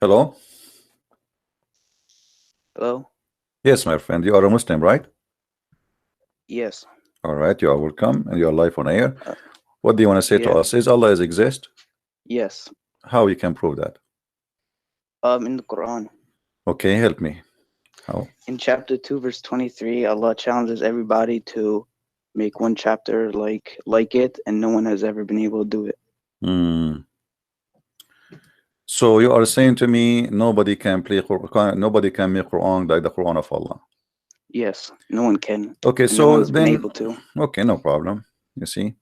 Hello? Hello? Yes, my friend. You are a Muslim, right? Yes. All right. You are welcome and you are live on air. Uh, What do you want to say to yeah. us? Is Allah is exist? Yes. How you can prove that? In the Quran, Okay, help me. How? in chapter 2, verse 23, Allah challenges everybody to make one chapter like it, and no one has ever been able to do it. Hmm. So you are saying to me nobody can play Quran, nobody can make Quran like the Quran of Allah. Yes, no one can, Okay, and no so one's been then able to. okay, no problem. You see.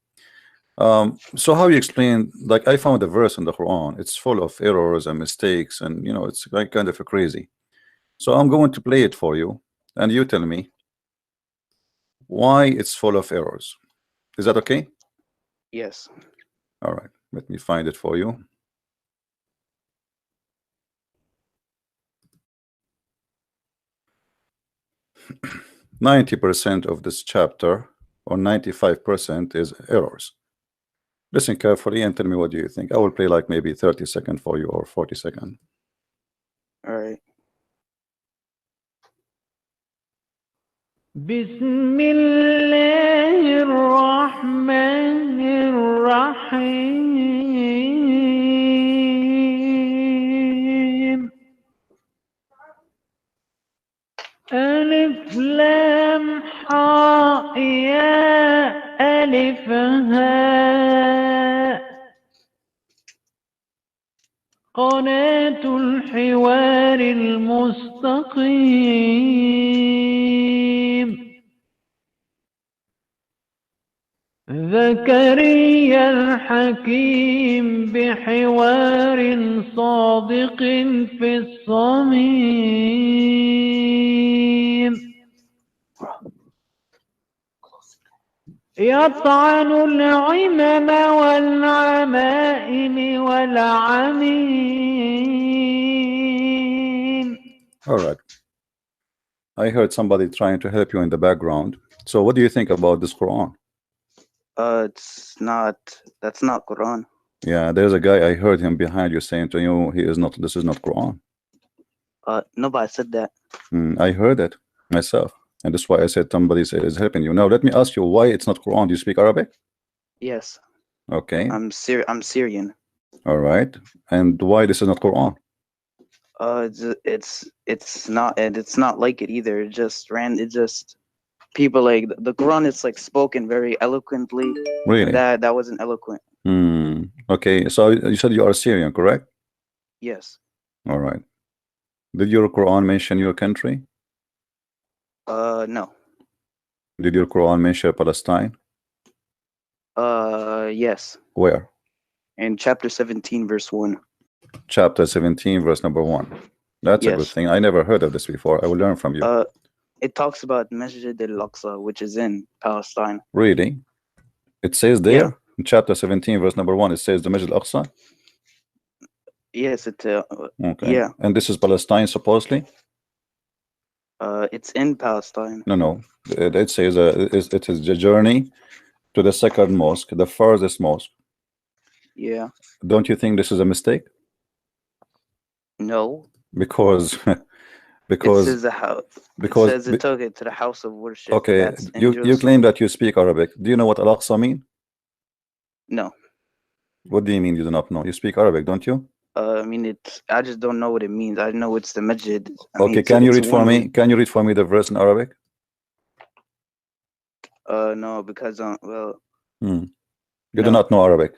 So how you explain, like I found a verse in the Quran, it's full of errors and mistakes, and it's like kind of crazy. So I'm going to play it for you, and you tell me why it's full of errors. Is that okay? Yes. All right, let me find it for you. %90 of this chapter, or 95%, is errors. Listen carefully and tell me what do you think. I will play like maybe 30 seconds for you or 40 seconds. All right. بسم الله الرحمن الرحيم ألف لام حاء يا ألف هاء قناة الحوار المستقيم زكريا الحكيم بحوار صادق في الصميم يطعن العمم والعمائم والعميم. All right. I heard somebody trying to help you in the background. So what do you think about this Quran? That's not Quran. Yeah, there's a guy, I heard him behind you saying to you, this is not Quran. Nobody said that. I heard it myself. And that's why I said somebody is helping you. Now let me ask you why it's not Quran. Do you speak Arabic? Yes. Okay. I'm Syrian. All right. And why this is not Quran? It's not, and it's not like it either. It just people like the Quran is like spoken very eloquently. Really? That wasn't eloquent. Okay. So you said you are Syrian, correct? Yes. All right. Did your Quran mention your country? No. Did your Quran mention Palestine? Yes. Where? In chapter 17, verse 1. Chapter 17, verse number 1. That's a good Yes. thing. I never heard of this before. I will learn from you. It talks about Masjid al-Aqsa, which is in Palestine. Really? It says there Yeah. in chapter 17, verse number 1, it says the Masjid al-Aqsa? Yes, Okay. yeah. And this is Palestine, supposedly? It's in Palestine. No. It says it is the journey to the second mosque, the furthest mosque. Yeah. Don't you think this is a mistake? No. Because It says the house. because It says it took it to the house of worship. okay, That's in you Jerusalem. claim that you speak Arabic. Do you know what Al-Aqsa mean? No. What do you mean you do not know? You speak Arabic, don't you? I mean, I just don't know what it means. I know it's the masjid. Okay, can you read for me? Can you read for me the verse in Arabic? No, because well, You do not know Arabic.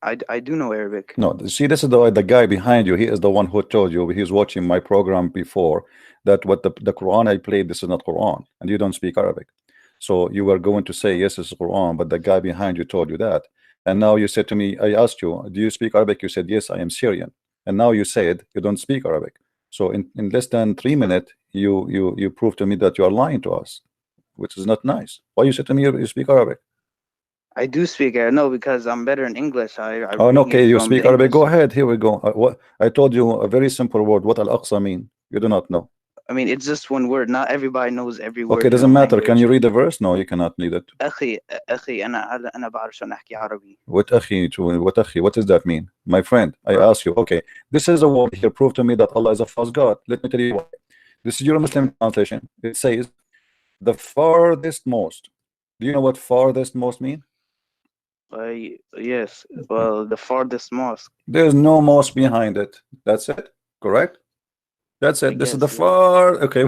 I do know Arabic. No, see, this is the guy behind you. He is the one who told you. He's watching my program before that what the Quran I played, this is not Quran, and you don't speak Arabic. So you were going to say yes, it's Quran, but the guy behind you told you that. And now you said to me, I asked you, do you speak Arabic? You said yes, I am Syrian. And now you said you don't speak Arabic. So in less than 3 minutes, you prove to me that you are lying to us, which is not nice. Why you said to me you speak Arabic? I do speak Arabic. No, because I'm better in English. Oh, no, okay, you speak Arabic. English. Go ahead. Here we go. What I told you a very simple word. What Al-Aqsa mean? You do not know. I mean, it's just one word. Not everybody knows every word. Okay, in doesn't the matter. Can language. you read the verse? No, you cannot read it. أخي أنا بعرف شلون أحكي عربي. What akhi? What akhi? What does that mean? My friend, I ask you, okay, this is a word here. Prove to me that Allah is a false God. Let me tell you why. This is your Muslim translation. It says the farthest most. Do you know what farthest most mean? Yes. Well, the farthest mosque. There's no mosque behind it. That's it. Correct? That's it. This is the guess, yeah. far. Okay,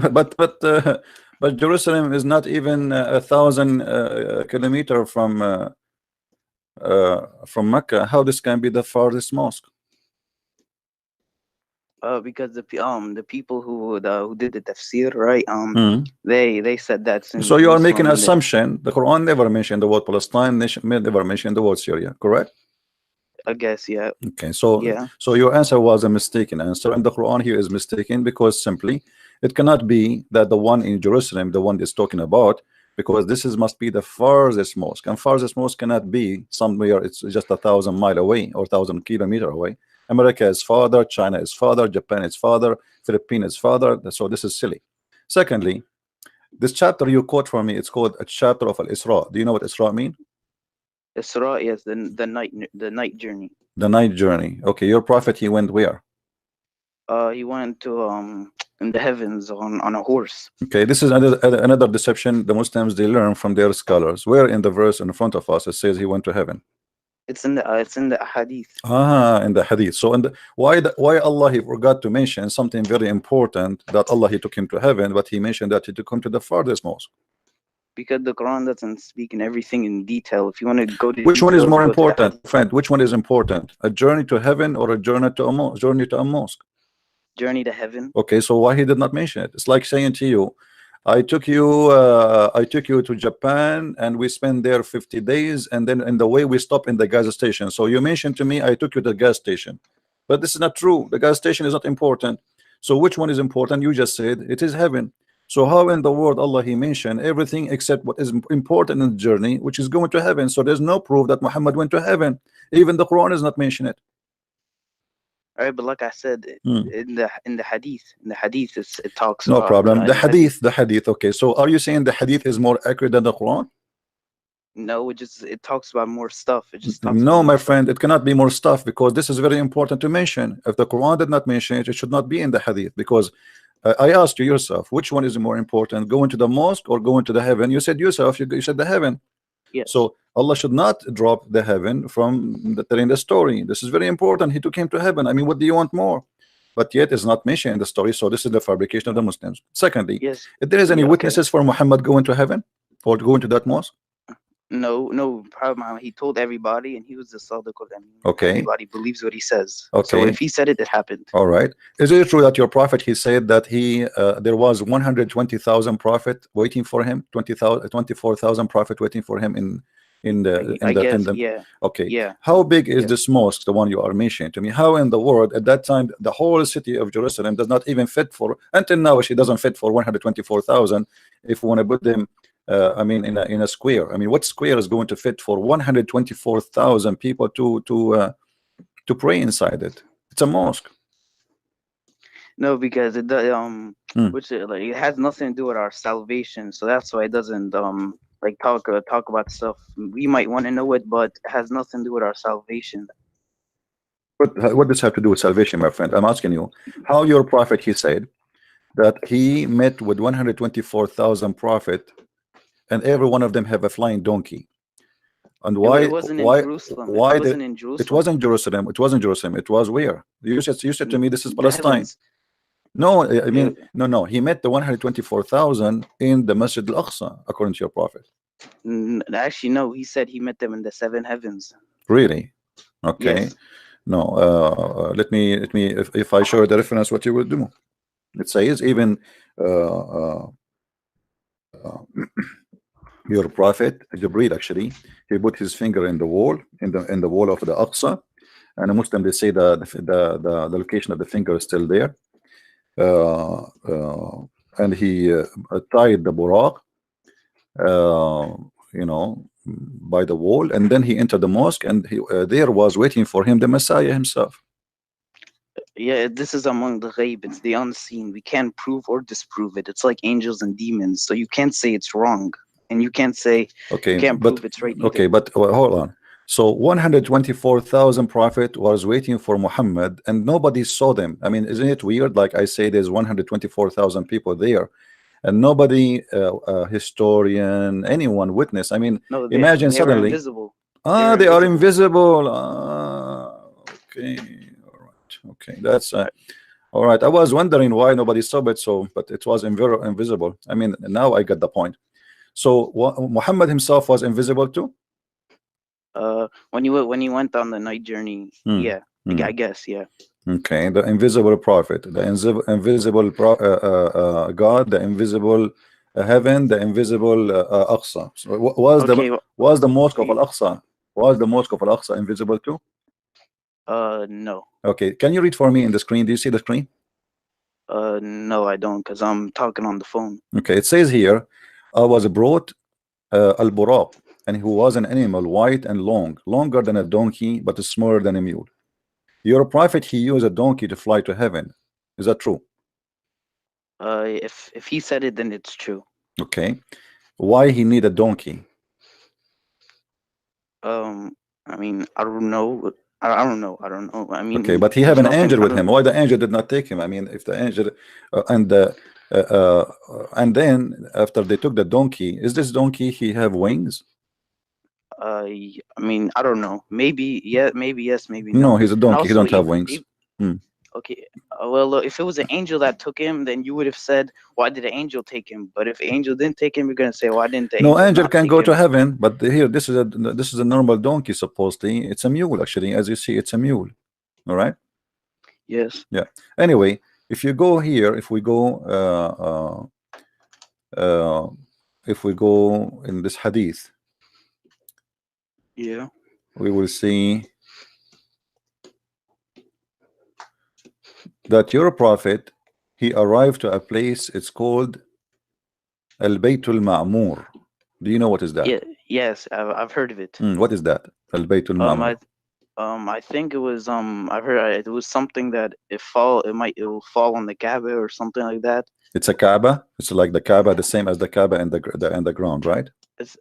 but Jerusalem is not even 1,000 kilometer from Mecca. How this can be the farthest mosque? Because the people who did the tafsir, right? Hmm. They said that's in So you are making an Jerusalem. assumption. The Quran never mentioned the word Palestine. Never mentioned the word Syria. Correct? I guess, yeah. Okay. So Yeah. so your answer was a mistaken answer, and the Quran here is mistaken because simply it cannot be that the one in Jerusalem, the one is talking about, because this is must be the farthest mosque, and farthest mosque cannot be somewhere. It's just 1,000 miles away or 1,000 kilometers away. America is farther, China is farther, Japan is farther, Philippines is farther. So this is silly. Secondly, this chapter you quote from me, it's called a chapter of Al-Isra. Do you know what Isra mean? Isra, yes, the night journey. The night journey. Okay, your prophet, he went where? He went to in the heavens on a horse. Okay, this is another deception the Muslims they learn from their scholars. Where in the verse in front of us it says he went to heaven? It's in the hadith. In the hadith. So why Allah he forgot to mention something very important, that Allah he took him to heaven, but he mentioned that he took him to the farthest mosque? Because the Quran doesn't speak in everything in detail. If you want to go to which one is details, more go to the important, hadith. friend? Which one is important? A journey to heaven or a journey to a mosque? Journey to heaven. Okay, so why he did not mention it? It's like saying to you, I took you to Japan and we spent there 50 days, and then in the way we stop in the gas station. So you mentioned to me I took you to the gas station, but this is not true. The gas station is not important. So which one is important? You just said it is heaven. So how in the world Allah he mentioned everything except what is important in the journey, which is going to heaven? So there's no proof that Muhammad went to heaven. Even the Quran is not mentioning it. All right, but like I said, in the hadith, it talks no about problem. The hadith. Okay, so are you saying the hadith is more accurate than the Quran? No, it talks about more stuff. It just talks no, about my more friend, it cannot be more stuff, because this is very important to mention. If the Quran did not mention it, it should not be in the hadith, because I asked you yourself, which one is more important, going to the mosque or going to the heaven? You said yourself, you said the heaven. Yes. So Allah should not drop the heaven from telling the story. This is very important. He took him to heaven. I mean, what do you want more? But yet it's not mentioned in the story. So this is the fabrication of the Muslims. Secondly, yes, if there is any witnesses for Muhammad going to heaven or going to that mosque? No problem. He told everybody, and he was the Sadiq of them. Okay. Everybody believes what he says. Okay. So if he said it, it happened. All right. Is it true that your prophet, he said that there was 120,000 prophet waiting for him, 24,000 prophet waiting for him yeah. Okay. Yeah. How big is this mosque, the one you are mentioning to me? How in the world at that time the whole city of Jerusalem does not even fit for, until now she doesn't fit for 124,000 if we want to put them I mean in a square. I mean, what square is going to fit for 124,000 people to pray inside it? It's a mosque. No, because it it has nothing to do with our salvation. So that's why it doesn't like talk about stuff we might want to know it, but it has nothing to do with our salvation. What does have to do with salvation, my friend? I'm asking you how your prophet, he said that he met with 124,000 prophet, and every one of them have a flying donkey. And why? It wasn't in Jerusalem. Why it wasn't in Jerusalem. It wasn't Jerusalem. It wasn't Jerusalem. It was where? You said to me this is Palestine. No, I mean no. He met the 124,000 in the Masjid al-Aqsa, according to your prophet. Actually, no. He said he met them in the 7 heavens. Really? Okay. Yes. No. Let me. If I show the reference, what you will do? It says even your prophet Jibreel, actually, he put his finger in the wall, in the wall of the Aqsa, and a Muslim, they say the location of the finger is still there. And he tied the buraq, by the wall, and then he entered the mosque, and he there was waiting for him the Messiah himself. Yeah, this is among the ghaib. It's the unseen. We can't prove or disprove it. It's like angels and demons. So you can't say it's wrong, and you can't say Okay, you can't but prove it's right either. okay, but hold on. So 124,000 prophet was waiting for Muhammad, and nobody saw them. I mean, isn't it weird? Like I say, there's 124,000 people there, and nobody, historian, anyone witness. I mean, No, imagine they were suddenly, invisible. they are invisible. Okay, all right, okay, that's all right. I was wondering why nobody saw it. So, but it was invisible. I mean, now I get the point. So Muhammad himself was invisible too. When you went on the night journey, yeah, I guess, yeah. Okay, the invisible prophet, the invisible God, the invisible heaven, the invisible Aqsa. So was the mosque of Al-Aqsa? Was the mosque of Al-Aqsa invisible too? No. Okay, can you read for me in the screen? Do you see the screen? No, I don't, because I'm talking on the phone. Okay, it says here, I was brought al-Buraq, and who was an animal white and long, longer than a donkey, but smaller than a mule. Your prophet, he used a donkey to fly to heaven. Is that true? If he said it, then it's true. Okay. Why he need a donkey? I mean, I don't know. I don't know. I mean, okay, but he have an angel with him. Why the angel did not take him? I mean, if the angel and then after they took the donkey, is this donkey he have wings? I mean, I don't know. Maybe yeah, maybe yes, maybe no. No, he's a donkey. He don't have wings. Okay. Well, if it was an angel that took him, then you would have said, "Why did the angel take him?" But if the angel didn't take him, you're gonna say, "Why didn't the angel?" No, angel can go to heaven, but here this is a normal donkey. Supposedly, it's a mule. Actually, as you see, it's a mule. All right. Yes. Yeah. Anyway, if you go here, if we go in this hadith, yeah, we will see that your prophet, he arrived to a place, it's called Al-Baytul Ma'mur. Do you know what is that? Yeah, yes, I've heard of it. What is that? Al-Baytul Ma'mur. I think it was I've heard it was something that it will fall on the Kaaba or something like that. It's a Kaaba. It's like the Kaaba, the same as the Kaaba and the ground, right?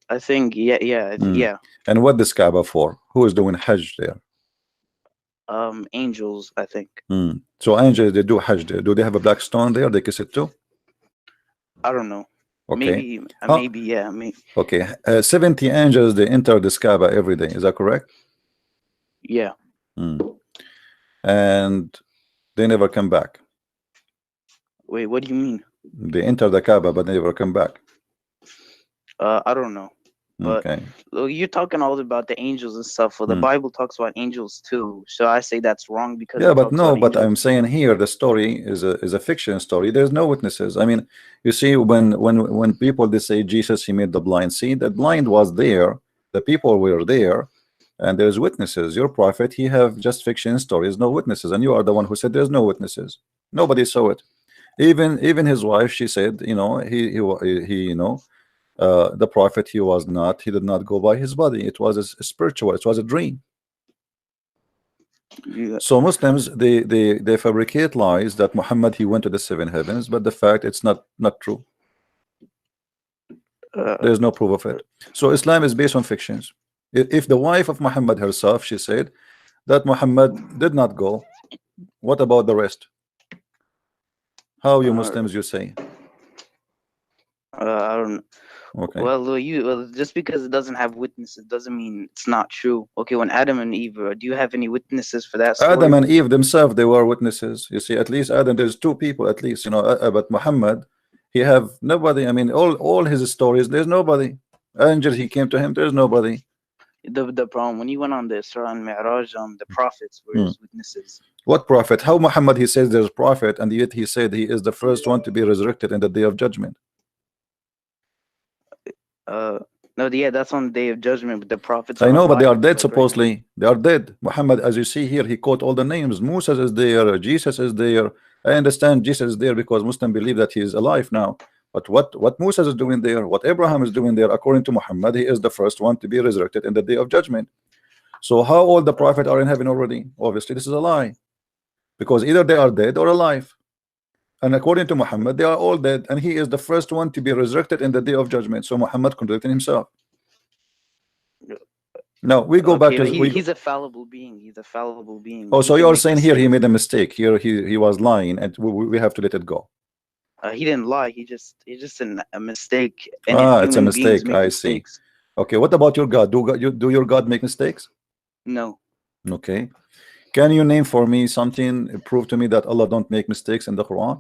I think yeah. And what this Kaaba for? Who is doing Hajj there? Angels, I think. So angels, they do Hajj there. Do they have a black stone there? They kiss it too? I don't know. Okay. Maybe yeah. Maybe. Okay. 70 angels, they enter this Kaaba every day. Is that correct? Yeah. And they never come back. Wait, what do you mean? They enter the Kaaba, but they never come back. I don't know. But okay. You're talking all about the angels and stuff. Well, the Bible talks about angels too. So I say that's wrong because yeah, but no. But I'm saying here the story is a fiction story. There's no witnesses. I mean, you see, when people they say Jesus he made the blind see, the blind was there, the people were there, and there's witnesses. Your prophet he have just fiction stories, no witnesses, and you are the one who said there's no witnesses. Nobody saw it. Even his wife, she said, you know, he you know. The prophet he did not go by his body. It was a spiritual, it was a dream. Yeah. So Muslims they fabricate lies that Muhammad he went to the 7 heavens, but the fact it's not true. There's no proof of it. So Islam is based on fictions. If the wife of Muhammad herself, she said that Muhammad did not go, what about the rest? How you Muslims you say? I don't. Okay. Well, just because it doesn't have witnesses doesn't mean it's not true. Okay, when Adam and Eve, do you have any witnesses for that story? Adam and Eve themselves, they were witnesses. You see, at least Adam, there's 2 people at least, you know. But Muhammad, he have nobody. I mean, all his stories, there's nobody. Angel, he came to him, there's nobody. The problem when he went on the Isra and Mi'raj, the prophets were his witnesses. What prophet? How Muhammad he says there's prophet, and yet he said he is the first one to be resurrected in the day of judgment. No, yeah, that's on the day of judgment, but the prophets. I know, but they are dead supposedly. They are dead. Muhammad, as you see here, he quote all the names. Moses is there, Jesus is there. I understand Jesus is there because Muslims believe that he is alive now. But what Moses is doing there, what Abraham is doing there, according to Muhammad, he is the first one to be resurrected in the day of judgment. So how all the prophets are in heaven already? Obviously, this is a lie. because either they are dead or alive. And according to Muhammad, they are all dead, and he is the first one to be resurrected in the day of judgment. So Muhammad contradicted himself. No, we go back to he's a fallible being. He's a fallible being. Oh, so you're saying here he made a mistake. Here he was lying, and we have to let it go. He didn't lie. He just a mistake. And it's a mistake. I see. Okay, what about your God? Do your God make mistakes? No. Okay. Can you name for me something, prove to me that Allah don't make mistakes in the Quran?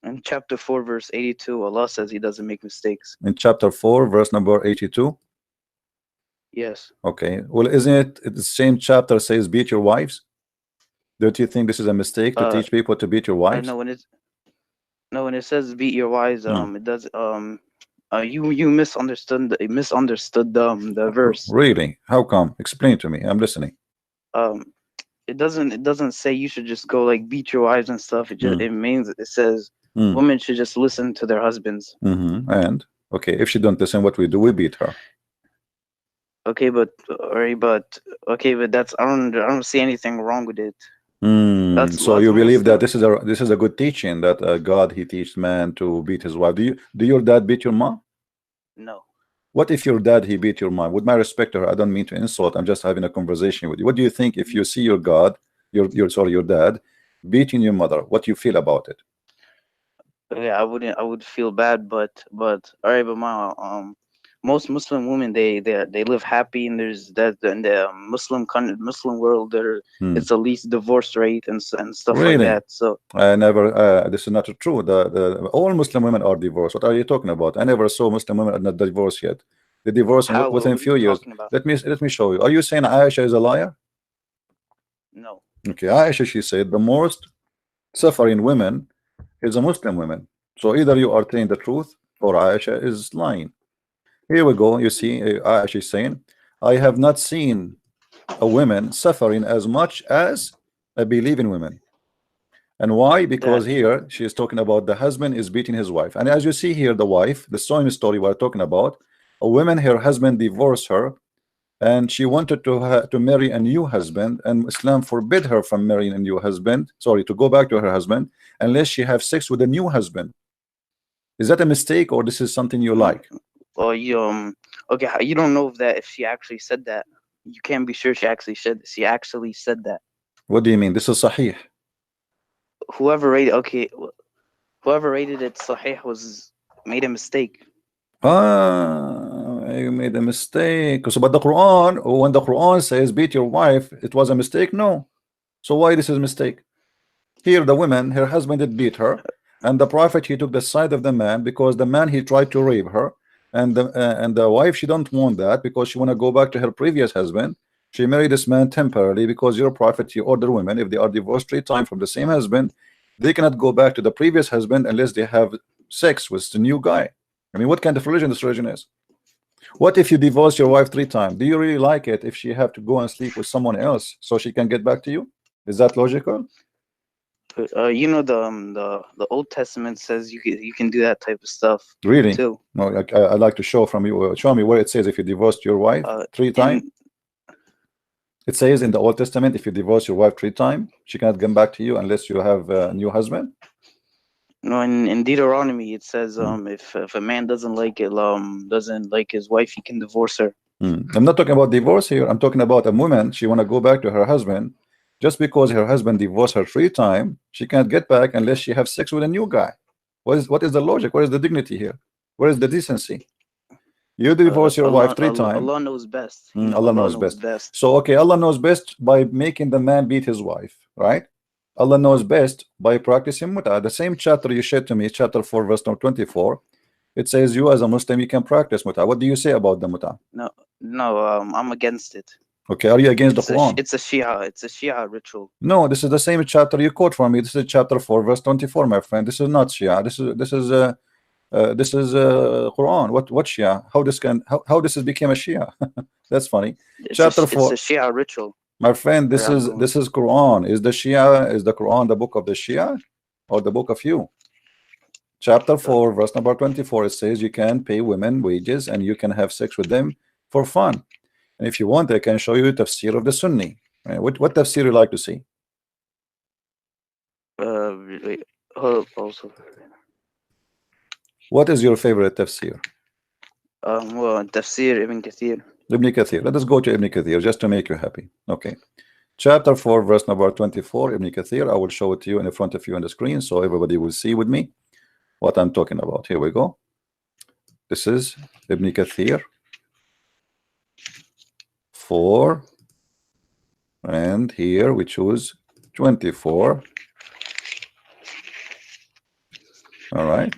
In chapter 4, verse 82, Allah says He doesn't make mistakes. In chapter 4, verse number 82? Yes. Okay. Well, isn't it the same chapter says beat your wives? Don't you think this is a mistake to teach people to beat your wives? No, when it says beat your wives, it does you misunderstood the verse. Really? How come? Explain to me. I'm listening. It doesn't say you should just go like beat your wives and stuff. It just it says women should just listen to their husbands. And okay, if she don't listen, what we do? We beat her. Okay, but that's I don't see anything wrong with it. So you believe that this is a good teaching, that God he teaches man to beat his wife. Do your dad beat your mom? No. What if your dad he beat your mom? With my respect to her, I don't mean to insult. I'm just having a conversation with you. What do you think if you see your God, your dad beating your mother? What do you feel about it? Yeah, I would feel bad, but all right, but my most Muslim women they live happy, and there's that in the Muslim world there it's the least divorce rate and stuff like that. So I never this is not true. The all Muslim women are divorced. What are you talking about? I never saw Muslim women are not divorced yet. They divorce within a few years. Let me show you. Are you saying Aisha is a liar? No. Okay, Aisha, she said the most suffering women is a Muslim women. So either you are telling the truth or Aisha is lying. Here we go. You see, Aisha is saying, I have not seen a woman suffering as much as a believing woman. And why? Because here she is talking about the husband is beating his wife. And as you see here, the wife, the same story we're talking about, a woman, her husband divorced her, and she wanted to marry a new husband, and Islam forbid her from marrying a new husband, sorry, to go back to her husband unless she have sex with a new husband. Is that a mistake, or this is something you like? Well, okay, you don't know if she actually said that. You can't be sure she actually said that. What do you mean? This is Sahih. Whoever rated it Sahih made a mistake. You made a mistake. So, but the Quran, when the Quran says beat your wife, it was a mistake? No. So why this is a mistake? Here the woman, her husband did beat her, and the Prophet he took the side of the man because the man he tried to rape her. And the wife, she don't want that because she want to go back to her previous husband. She married this man temporarily because your Prophet, you order women, if they are divorced 3 times from the same husband, they cannot go back to the previous husband unless they have sex with the new guy. I mean, what kind of religion this religion is? What if you divorce your wife 3 times? Do you really like it if she have to go and sleep with someone else so she can get back to you? Is that logical? You know the Old Testament says you can do that type of stuff. Really? Too. No, I'd like to show from you. Show me where it says if you divorced your wife 3 times. It says in the Old Testament if you divorce your wife 3 times, she cannot come back to you unless you have a new husband. No, in Deuteronomy it says if a man doesn't like his wife, he can divorce her. I'm not talking about divorce here. I'm talking about a woman. She want to go back to her husband. Just because her husband divorced her 3 times, she can't get back unless she has sex with a new guy. What is the logic? What is the dignity here? Where is the decency? You divorce your wife 3 times. Allah knows best. Allah knows best. So okay, Allah knows best by making the man beat his wife, right? Allah knows best by practicing mut'ah. The same chapter you shared to me, chapter 4, verse 24. It says you as a Muslim you can practice mut'ah. What do you say about the mut'ah? No, I'm against it. Okay, are you against the Quran? It's a Shia ritual. No, this is the same chapter you quote from me. This is chapter 4, verse 24, my friend. This is not Shia. This is Quran. What Shia? How this has became a Shia? That's funny. Chapter 4. It's a Shia ritual. My friend, this is Quran. Is the Quran the book of the Shia or the book of you? Chapter 4, verse number 24. It says you can pay women wages and you can have sex with them for fun. And if you want, I can show you tafsir of the Sunni. What tafsir you like to see? Wait, hold up also. What is your favorite tafsir? Well, Tafsir Ibn Kathir. Ibn Kathir. Let us go to Ibn Kathir just to make you happy. Okay. Chapter 4, verse number 24, Ibn Kathir. I will show it to you in front of you on the screen so everybody will see with me what I'm talking about. Here we go. This is Ibn Kathir 4, and here we choose 24. All right.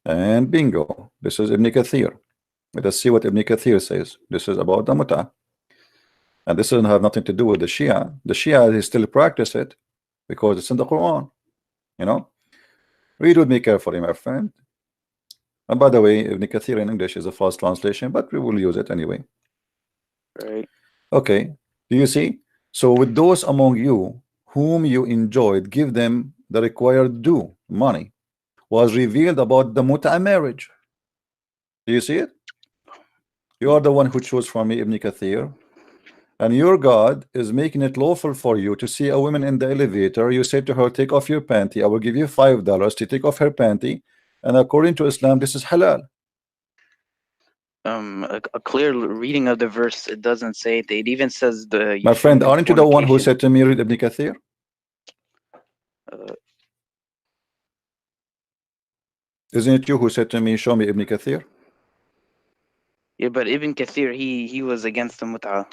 And bingo. This is Ibn Kathir. Let us see what Ibn Kathir says. This is about the Mut'ah. And this doesn't have nothing to do with the Shia. The Shia, they still practice it because it's in the Quran. You know? Read with me carefully, my friend. And by the way, Ibn Kathir in English is a false translation, but we will use it anyway. Right. Okay. Do you see? So with those among you whom you enjoyed, give them the required due, money, was revealed about the Mut'ah marriage. Do you see it? You are the one who chose for me, Ibn Kathir. And your God is making it lawful for you to see a woman in the elevator. You say to her, take off your panty. I will give you $5 to take off her panty. And according to Islam, this is halal. A clear reading of the verse, it doesn't say it. It even says the. My friend, aren't you the one who said to me, read Ibn Kathir? Isn't it you who said to me, show me Ibn Kathir? Yeah, but Ibn Kathir, he was against the Mut'ah.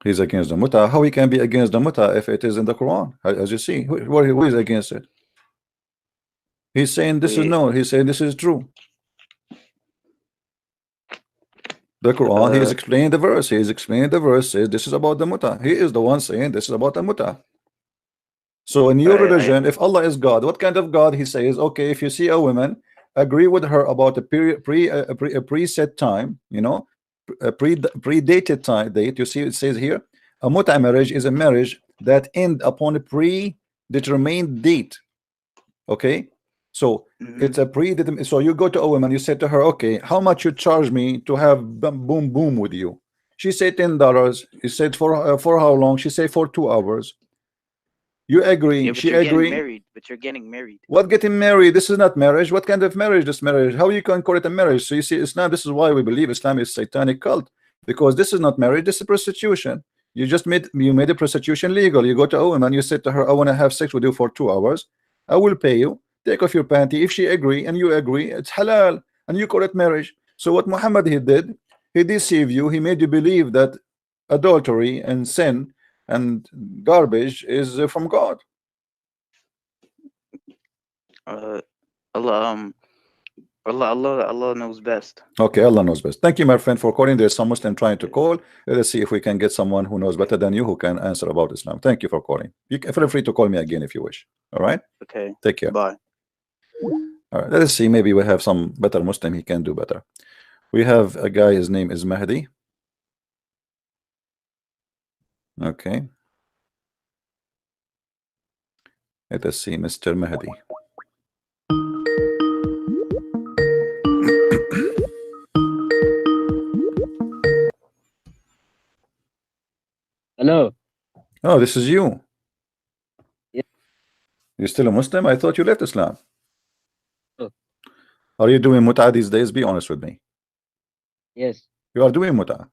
He's against the Mut'ah. How he can be against the Mut'ah if it is in the Quran? As you see, who is against it? He's saying this is no. He's saying this is true. The Quran, he is explaining the verse. He is explaining the verse, says this is about the Mut'ah. He is the one saying this is about the Mut'ah. So in your religion, if Allah is God, what kind of God? He says, okay, if you see a woman, agree with her about a preset time, you know, a predated time date. You see, it says here, a Mut'ah marriage is a marriage that end upon a predetermined date. Okay, so it's a predetermined. So you go to a woman, you say to her, okay, how much you charge me to have boom boom with you? She said $10. You said for how long? She said for 2 hours. You agree? Yeah, she agree. Married, but you're getting married. What getting married? This is not marriage. What kind of marriage? This marriage? How you can call it a marriage? So you see, Islam. This is why we believe Islam is satanic cult, because this is not marriage. This is prostitution. You made a prostitution legal. You go to a woman. You said to her, "I want to have sex with you for 2 hours. I will pay you. Take off your panty." If she agree and you agree, it's halal, and you call it marriage. So what Muhammad he did, he deceived you. He made you believe that adultery and sin and garbage is from God. Allah knows best. Okay, Allah knows best. Thank you, my friend, for calling. There's some Muslim trying to call. Let us see if we can get someone who knows better than you who can answer about Islam. Thank you for calling. You can feel free to call me again if you wish. All right. Okay. Take care. Bye. All right. Let us see. Maybe we have some better Muslim. He can do better. We have a guy. His name is Mahdi. Okay. Let us see, Mr. Mahdi. Hello. Oh, this is you. Yeah. You're still a Muslim? I thought you left Islam. Oh. Are you doing Mut'ah these days? Be honest with me. Yes. You are doing Mut'ah?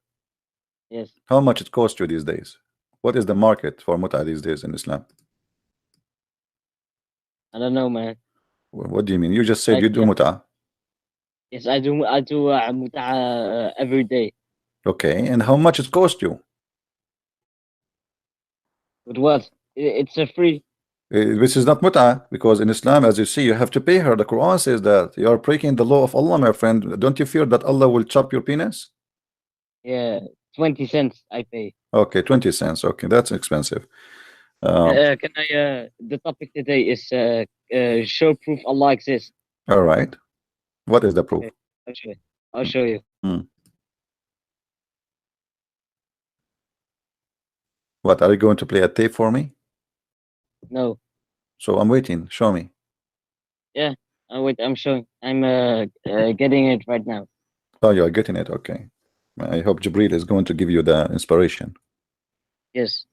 Yes. How much it costs you these days? What is the market for Mut'ah these days in Islam? I don't know, man. What do you mean? You just said you do Mut'ah. Yes, I do Mut'ah every day. Okay, and how much it cost you? But what? It's a free. This is not Mut'ah, because in Islam, as you see, you have to pay her. The Quran says that you are breaking the law of Allah, my friend. Don't you fear that Allah will chop your penis? Yeah, 20 cents I pay. Okay, 20 cents. Okay, that's expensive. Can I? The topic today is show proof Allah exists. All right. What is the proof? Okay, I'll show you. What, are you going to play a tape for me? No. So I'm waiting. Show me. Yeah. Wait. I'm showing. I'm getting it right now. Oh, you are getting it. Okay. I hope Jibril is going to give you the inspiration. Yes.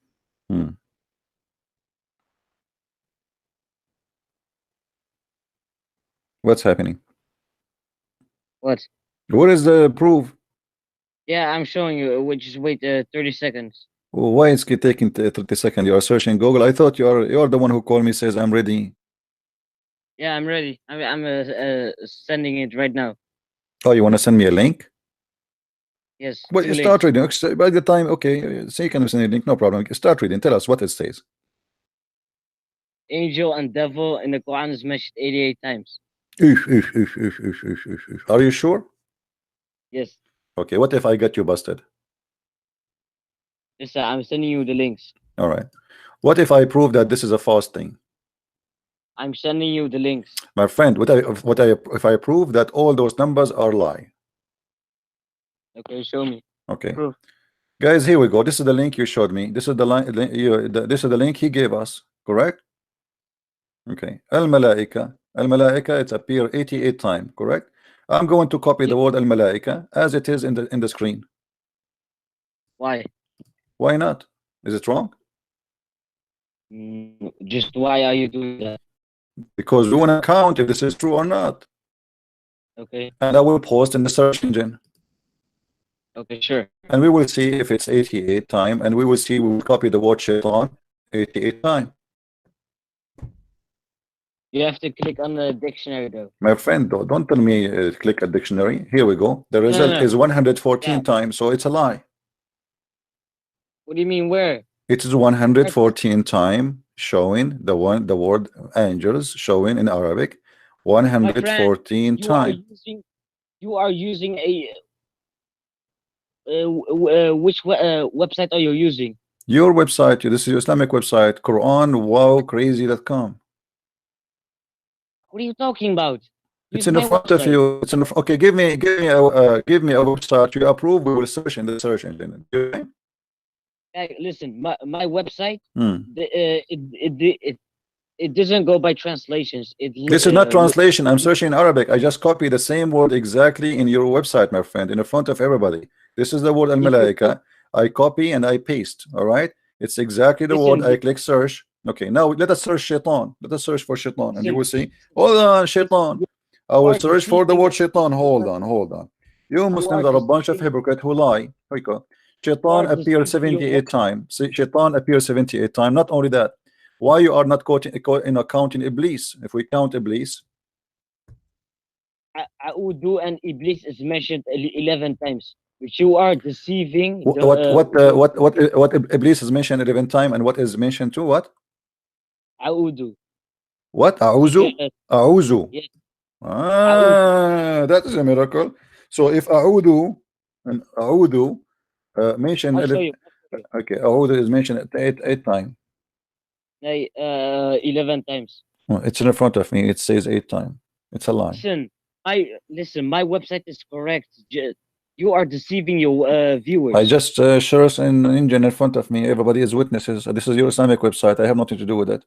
What's happening? What? Where is the proof? Yeah, I'm showing you. Just wait 30 seconds. Why is it taking 30 seconds? You are searching Google. I thought you're the one who called me, says I'm ready. Yeah, I'm ready. I'm sending it right now. Oh, you want to send me a link? Yes. Well, too you late. start reading. By the time, okay, so you can send a link, no problem. Start reading. Tell us what it says. Angel and devil in the Quran is mentioned 88 times. Are you sure? Yes. Okay, what if I get you busted? Yes, sir. I'm sending you the links. All right. What if I prove that this is a false thing? I'm sending you the links. My friend, if I prove that all those numbers are lie? Okay, show me. Okay. Proof. Guys, here we go. This is the link you showed me. This is the line. This is the link he gave us. Correct? Okay. Al-Malaika. Al-Malaika, it's appear 88 times. Correct? I'm going to copy the word Al-Malaika as it is in the screen. Why? Why not? Is it wrong? Just why are you doing that? Because we want to count if this is true or not. Okay. And I will post in the search engine. Okay, sure. And we will see if it's 88 times, and we will see, we will copy the word shaitan 88 times. You have to click on the dictionary though. My friend, don't tell me click a dictionary. Here we go. The result is 114 times, so it's a lie. What do you mean where? It is 114 times showing the word angels showing in Arabic 114 times. You are using a which website are you using? Your website, this is your Islamic website, QuranWowCrazy.com. What are you talking about? It's in the front of you. It's in the, okay. Give me a website you approve. We will search in the search engine. Okay? Listen, my website. It doesn't go by translations. This is not translation. I'm searching in Arabic. I just copy the same word exactly in your website, my friend, in the front of everybody. This is the word Al-Malaika. I copy and I paste. All right. It's exactly the word. I click search. Okay, now let us search shaitan. Let us search for shaitan, and you will see. Hold on, shaitan. I will search for the word shaitan. Hold on. You Muslims are a bunch of hypocrites who lie. Shaitan appears 78 times. Shaitan appears 78 times. Not only that, why you are not counting Iblis? If we count Iblis, A'udu and Iblis is mentioned 11 times. Which you are deceiving. What Iblis is mentioned 11 times, and what is mentioned to what? A'udu. What? A'uzu? Yes. A'uzu. Yes. That is a miracle. So if A'udu and A'udu mentioned, okay, A'udu is mentioned 8 times. 11 times. Well, it's in front of me. It says 8 times. It's a lie. Listen, my website is correct. You are deceiving your viewers. I just share an engine in front of me. Everybody is witnesses. This is your Islamic website. I have nothing to do with it.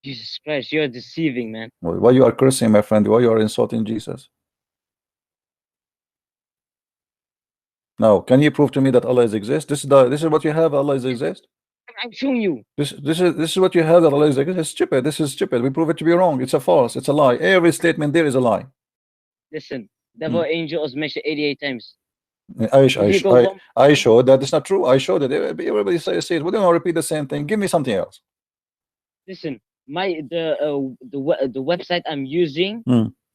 Jesus Christ, you're deceiving, man. Why you are cursing, my friend? Why you are insulting Jesus? Now, can you prove to me that Allah exists? This is what you have. Allah exists. I'm showing you. This is what you have. That Allah exists. It's stupid. This is stupid. We prove it to be wrong. It's a false. It's a lie. Every statement there is a lie. Listen, devil angel is mentioned 88 times. I showed that it's not true. I showed it. Everybody says it. We don't repeat the same thing. Give me something else. Listen, the website I'm using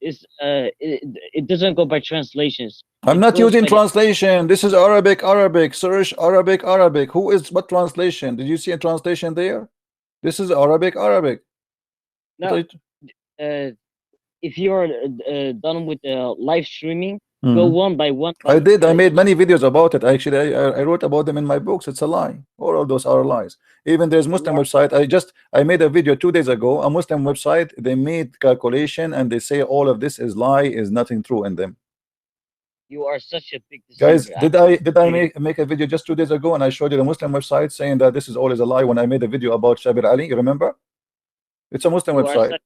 is it doesn't go by translations. I'm not using translation. This is Arabic. Search Arabic. Who is what translation? Did you see a translation there? This is Arabic. No. If you're done with live streaming, go one by one. I did. I made many videos about it. Actually, I wrote about them in my books. It's a lie. All of those are lies. Even there's Muslim website. I made a video 2 days ago. A Muslim website. They made calculation and they say all of this is lie. Is nothing true in them. You are such a big deceiver. Guys, did I make a video just 2 days ago and I showed you the Muslim website saying that this is all is a lie when I made a video about Shabir Ali? You remember? It's a Muslim website.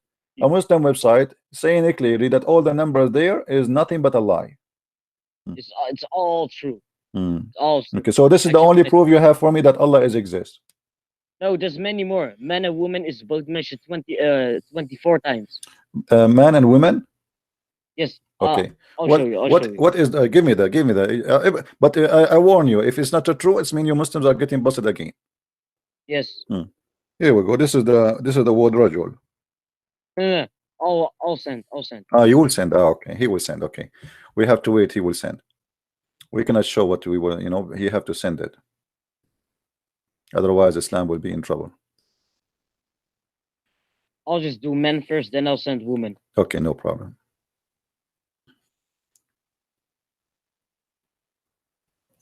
A Muslim website saying it clearly that all the numbers there is nothing but a lie. It's all true. It's all true. Okay, so this is the only proof you have for me that Allah exists. No, there's many more. Man and woman is both mentioned 24 times. Man and women. Yes. Okay. I'll show you. I'll show you. What is the, give me the but I warn you, if it's not true, it's mean you Muslims are getting busted again. Yes. Here we go. This is the word rajul. No. I'll send. You will send. Okay, he will send. Okay, we have to wait. He will send. We cannot show what we will. You know, he have to send it. Otherwise, Islam will be in trouble. I'll just do men first, then I'll send women. Okay, no problem.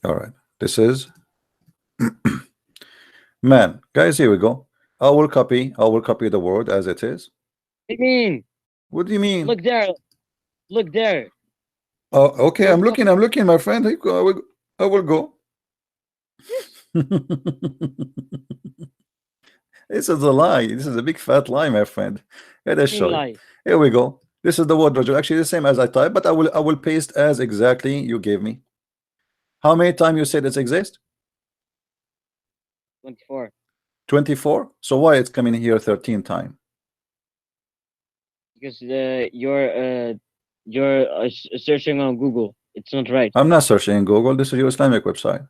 All right. This is man, guys. Here we go. I will copy the word as it is. What do you mean? What do you mean? Look there. Look there. Oh, okay. I'm looking, my friend. I will go. This is a lie. This is a big fat lie, my friend. Let us show you. Here we go. This is the word rajul. Actually, the same as I typed, but I will paste as exactly you gave me. How many times you said it exists? 24. 24. So why it's coming here 13 times? Because you're searching on Google. It's not right. I'm not searching in Google. This is your Islamic website.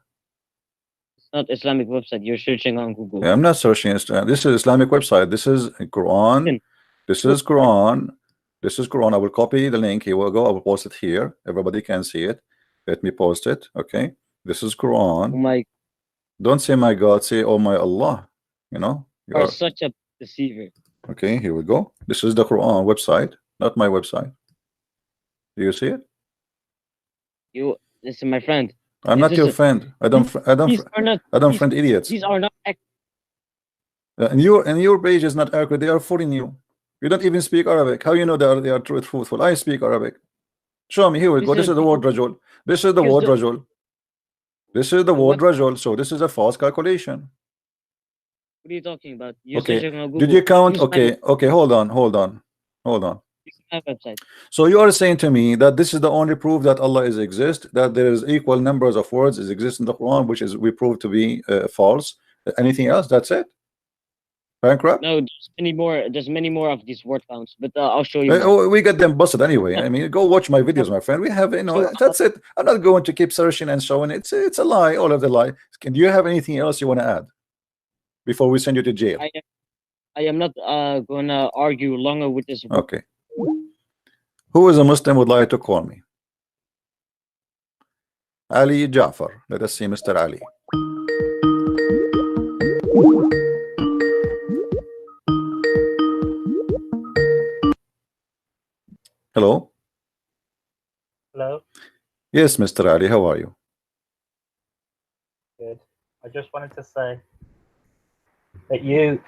It's not Islamic website. You're searching on Google. Yeah, I'm not searching. This is Islamic website. This is Quran. This is Quran. This is Quran. I will copy the link. Here we go. I will post it here. Everybody can see it. Let me post it. Okay. This is Quran. Oh my. Don't say my God. Say oh my Allah. You know. You are such a deceiver. Okay. Here we go. This is the Quran website, not my website. Do you see it? Listen, my friend. I'm not your friend. I don't friend idiots. These are not. And your page is not accurate. They are fooling you. You don't even speak Arabic. How you know they are truthful? I speak Arabic. Show me. Here we go. This is the word rajul. This is the word rajul. This is the word rajul. So this is a false calculation. What are you talking about? You're okay. searching on Google. Did you count? Okay. Okay. Hold on. Website. So you are saying to me that this is the only proof that Allah is exist, that there is equal numbers of words is exist in the Quran, which is we prove to be false. Anything else? That's it? Bankrupt? No, there's many more. There's many more of these word counts, but I'll show you. We get them busted anyway. I mean, go watch my videos, my friend. We have, you know, that's it. I'm not going to keep searching and showing. It's a lie. All of the lie. Do you have anything else you want to add before we send you to jail? I am not going to argue longer with this. Okay. Who is a Muslim would like to call me? Ali Jafar. Let us see Mr. Ali. Hello. Hello. Yes, Mr. Ali. How are you? Good. I just wanted to say that you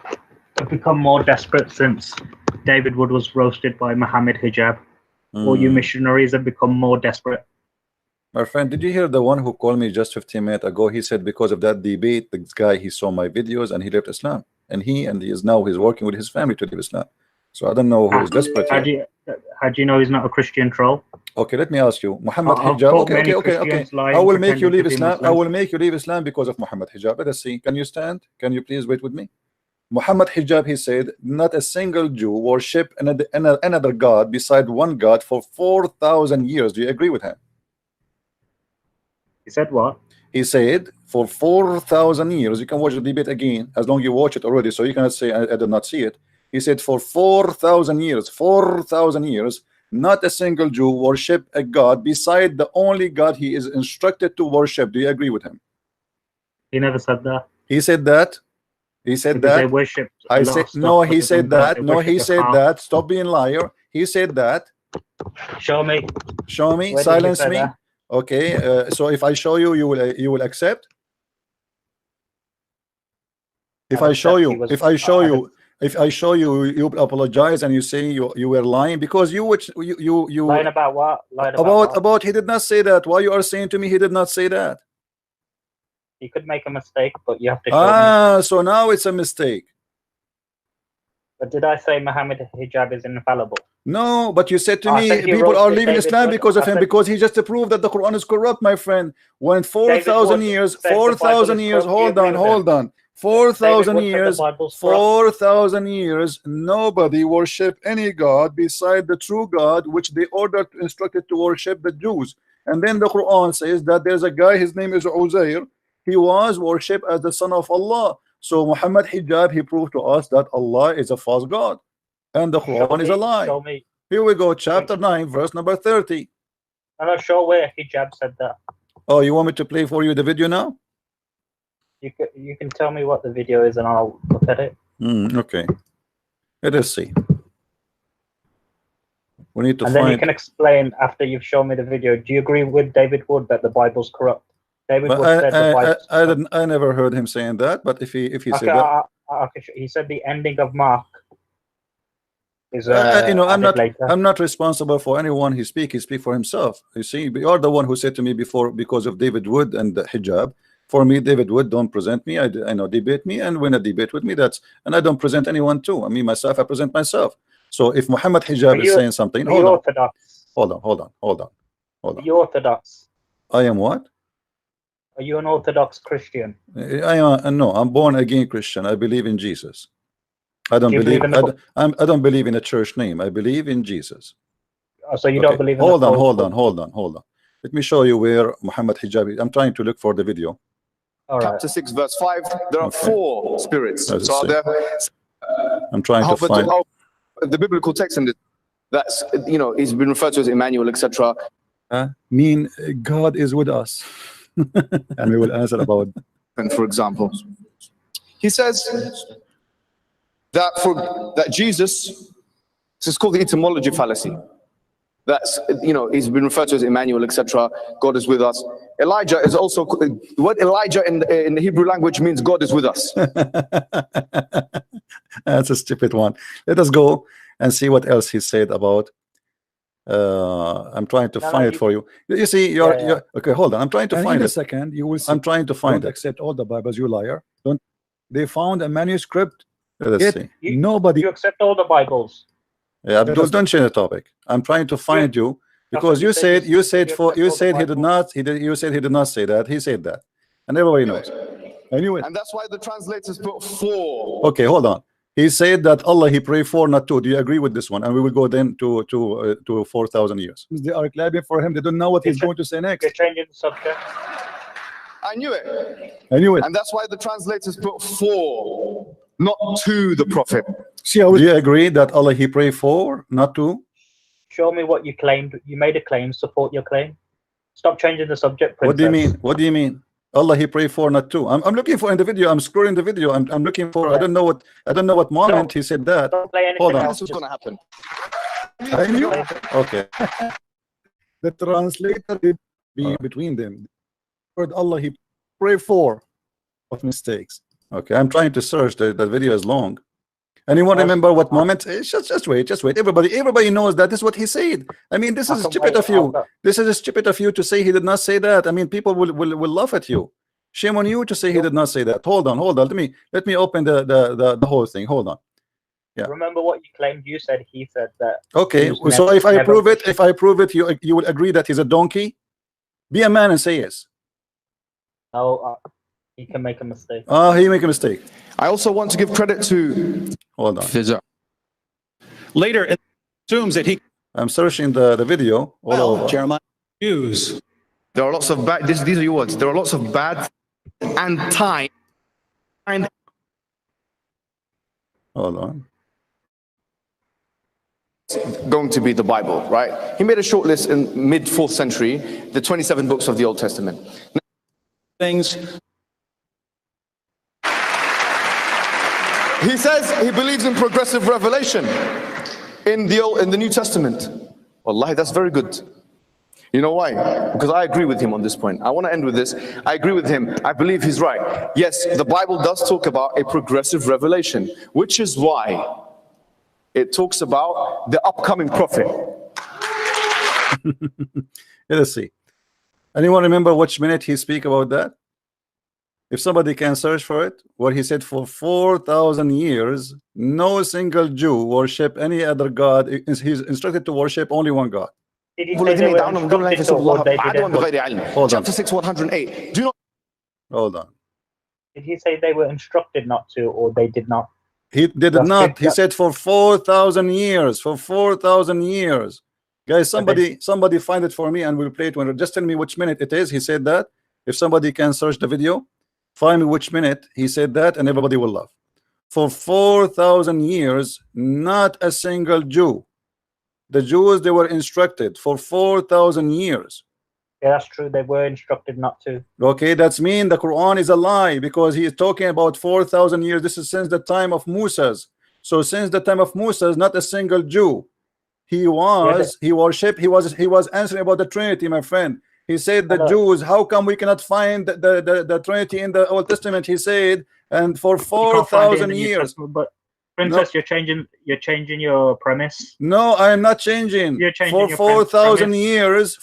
have become more desperate since David Wood was roasted by Muhammad Hijab. All you missionaries have become more desperate. My friend, did you hear the one who called me just 15 minutes ago? He said because of that debate, this guy, he saw my videos and he left Islam. And he is now he's working with his family to leave Islam. So I don't know who is desperate here. How do you know he's not a Christian troll? Okay, let me ask you. Muhammad Hijab. Okay. I will make you leave Islam. I will make you leave Islam because of Muhammad Hijab. Let us see. Can you stand? Can you please wait with me? Muhammad Hijab, he said, not a single Jew worship another God beside one God for 4,000 years. Do you agree with him? He said what? He said for 4,000 years. You can watch the debate again as long as you watch it already, so you cannot say I did not see it. He said for 4,000 years, not a single Jew worship a God beside the only God he is instructed to worship. Do you agree with him? He never said that. He said that. He said because that. They worship I said no. He said that. No, he said that. Stop being liar. He said that. Show me. Show me. Where Silence me. That? Okay. So if I show you, you will accept. If I show you, you apologize and you say you were lying because you lying about what? Lying about he did not say that. Why you are saying to me he did not say that? You could make a mistake, but you have to show me. So now it's a mistake. But did I say Muhammad Hijab is infallible? No, but you said to me people are leaving Islam because of him, because he just proved that the Quran is corrupt, my friend. When 4,000 years, hold on. 4,000 David, years, the Bible's corrupt. 4,000 years, nobody worship any god beside the true God, which they ordered, instructed to worship the Jews. And then the Quran says that there's a guy, his name is Uzair. He was worshipped as the son of Allah. So Muhammad Hijab, he proved to us that Allah is a false god, and the Quran is a lie. Show me. Here we go, chapter 9, verse number 30. I'm not sure where Hijab said that. Oh, you want me to play for you the video now? You can tell me what the video is and I'll look at it. Okay. Let us see. We need to And find. then you can explain after you've shown me the video. Do you agree with David Wood that the Bible's corrupt? David Wood said the Bible's I never heard him saying that, but if he said okay, that, he said the ending of Mark is you know, I'm later. not responsible for anyone he speak for himself. You see, you are the one who said to me before, because of David Wood and the hijab. For me, David Wood don't present me. I know, debate me, and when a debate with me, and I don't present anyone too. I mean, myself, I present myself. So if Muhammad Hijab is saying something, hold on. Are you Orthodox? I am what? Are you an Orthodox Christian? I am no. I'm born again Christian. I believe in Jesus. I don't Do you believe. believe in the I don't believe in a church name. I believe in Jesus. Oh, so you Okay. don't believe in Hold the on, Bible? hold on. Let me show you where Muhammad Hijab is. I'm trying to look for the video. All right. Chapter 6, verse 5, there are Okay. 4 spirits. Let's So see. there, I'm trying to find. the biblical text in this, that's, you know, he's been referred to as Emmanuel, etc. Mean God is with us, and we will answer about. And for example, he says that Jesus, this is called the etymology fallacy. That's, you know, he's been referred to as Emmanuel, etc. God is with us. Elijah is also, the word Elijah in the Hebrew language means God is with us. That's a stupid one. Let us go and see what else he said about. I'm trying to find it for you. You see, you're okay. Hold on. I'm trying to find it. In a second, you will see. I'm trying to find Don't it. accept all the Bibles, you liar. Don't. They found a manuscript. Let's Yet see. nobody. You accept all the Bibles. Yeah, Abdul, don't change the topic. I'm trying to find you because you said he did not. You said he did not say that. He said that, and everybody knows. Anyway, And that's why the translators put 4. okay, hold on. He said that Allah he pray for, not to. Do you agree with this one? And we will go then to 4,000 years. they are clapping for him. They don't know what he's going to say next. You're changing the subject. I knew it. Anyway, And that's why the translators put 4, not to the prophet. see how Do you agree that Allah he pray for, not to? Show me what you claimed. You made a claim. Support your claim. Stop changing the subject, princess. What do you mean? What do you mean? Allah he pray for, not to. I'm looking for in the video. I'm scrolling the video. I'm looking for. I don't know what moment he said that. Don't play anything Hold on. else. This was going to happen. I knew. Okay. the translator did be between them. Word Allah he pray for of mistakes. Okay. I'm trying to search. The video is long. Anyone remember what moment? Just wait. Everybody knows that this is what he said. I mean, this is stupid of you. This is stupid of you to say he did not say that. I mean, people will laugh at you. Shame on you to say he did not say that. Hold on. Let me open the whole thing. Hold on. Yeah. Remember what you claimed. You said he said that. Okay. He was So never- if I never- prove it, you will agree that he's a donkey. Be a man and say yes. No, he can make a mistake. He make a mistake. I also want to give credit to Hold on. Later, it assumes that he I'm searching the video all over. Jeremiah Jews. there are lots of bad, these are your words, there are lots of bad and time and Hold on. going to be the Bible, right? He made a short list in mid 4th century, the 27 books of the Old Testament. Things He says he believes in progressive revelation in the New Testament. Wallahi, that's very good. You know why? Because I agree with him on this point. I want to end with this. I agree with him. I believe he's right. Yes, the Bible does talk about a progressive revelation, which is why it talks about the upcoming prophet. Let us see. Anyone remember which minute he speak about that? If somebody can search for it, what he said, for 4,000 years, no single Jew worship any other God. He's instructed to worship only one God. Did he say they were instructed to, or they didn't? Hold on. Chapter 6, 108. Do not Hold on. Did he say they were instructed not to, or they did not? He did That's not. it, He yeah. said for 4,000 years. For 4,000 years. Guys, somebody find it for me and we'll play it when. Just tell me which minute it is. He said that. If somebody can search the video, find me which minute he said that, and everybody will laugh. For 4,000 years, not a single Jew. The Jews, they were instructed for 4,000 years. Yeah, that's true. They were instructed not to. Okay, that's mean the Quran is a lie, because he is talking about 4,000 years. This is since the time of Moses. So since the time of Moses, not a single Jew. He worshipped. He was answering about the Trinity, my friend. He said the Jews, how come we cannot find the Trinity in the Old Testament? He said, and for 4,000 years. But Princess, No. you're changing your premise. No, I am not changing. You're changing For your 4,000 premise. years.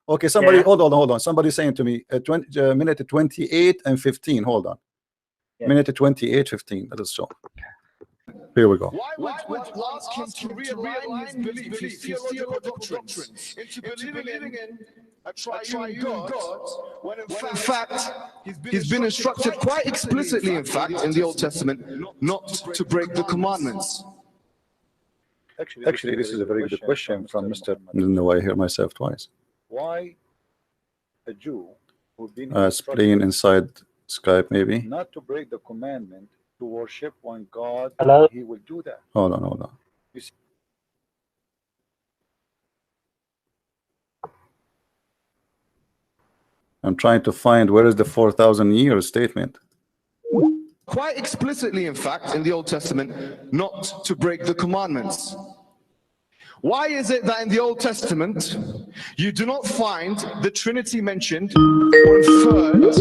Okay, somebody, Yeah. hold on. Somebody saying to me, minute 28 and 15. Hold on. Yeah. Minute 28, 15. Let us show. Here we go. Why would ask him to realign his belief, his theological doctrines, into believing in a triune God, when in fact he's been instructed quite explicitly, in fact, in the Old Testament, not to break the commandments? Actually, this is a very good question from Mr. No, I hear myself twice. Why a Jew who've been Playing inside Skype, maybe. not to break the commandment to worship one God, Hello? he will do that. Hold on. I'm trying to find where is the 4,000 years statement. Quite explicitly, in fact, in the Old Testament, not to break the commandments. Why is it that in the Old Testament you do not find the Trinity mentioned or inferred?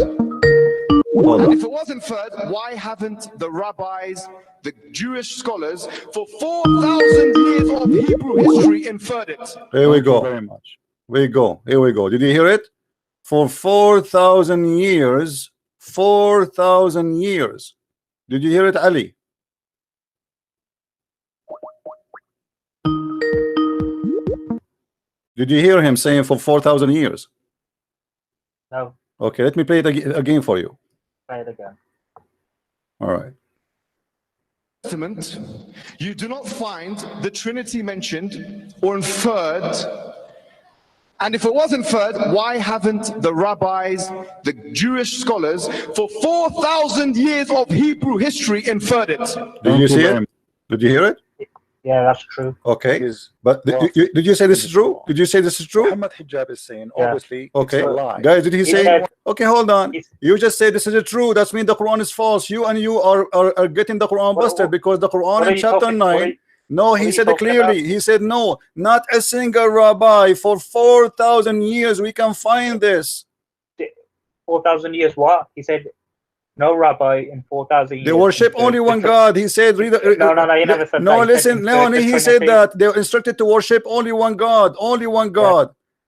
Hold And on. if it was inferred, why haven't the rabbis, the Jewish scholars, for 4,000 years of Hebrew history inferred it? Here we Thank you go. very much. Here we go. Did you hear it? For 4,000 years. 4,000 years. Did you hear it, Ali? Did you hear him saying for 4,000 years? No, Okay, let me play it again for you. say it again. All right. Testament, you do not find the Trinity mentioned or inferred. And if it was inferred, why haven't the rabbis, the Jewish scholars, for 4,000 years of Hebrew history inferred it? Did you see it? Did you hear it? Yeah, that's true. Okay. Is But did you say this is true? Did you say this is true? Muhammad Hijab is saying, Yeah. obviously, Okay. it's a lie. Guys, did he He say? said- Okay, hold on. He's- You just say this is true. That means the Quran is false. You are getting the Quran What- busted because the Quran what are in you chapter talking- what are 9. you- No, what he are you said it talking clearly. He said no, not a single rabbi for 4,000 years. We can find this. 4,000 years what? He said no rabbi in 4,000 years. They worship only one God. He said, read No, he never said no, that. He listen, said no, the he said Trinity. that they were instructed to worship only one God, only one God.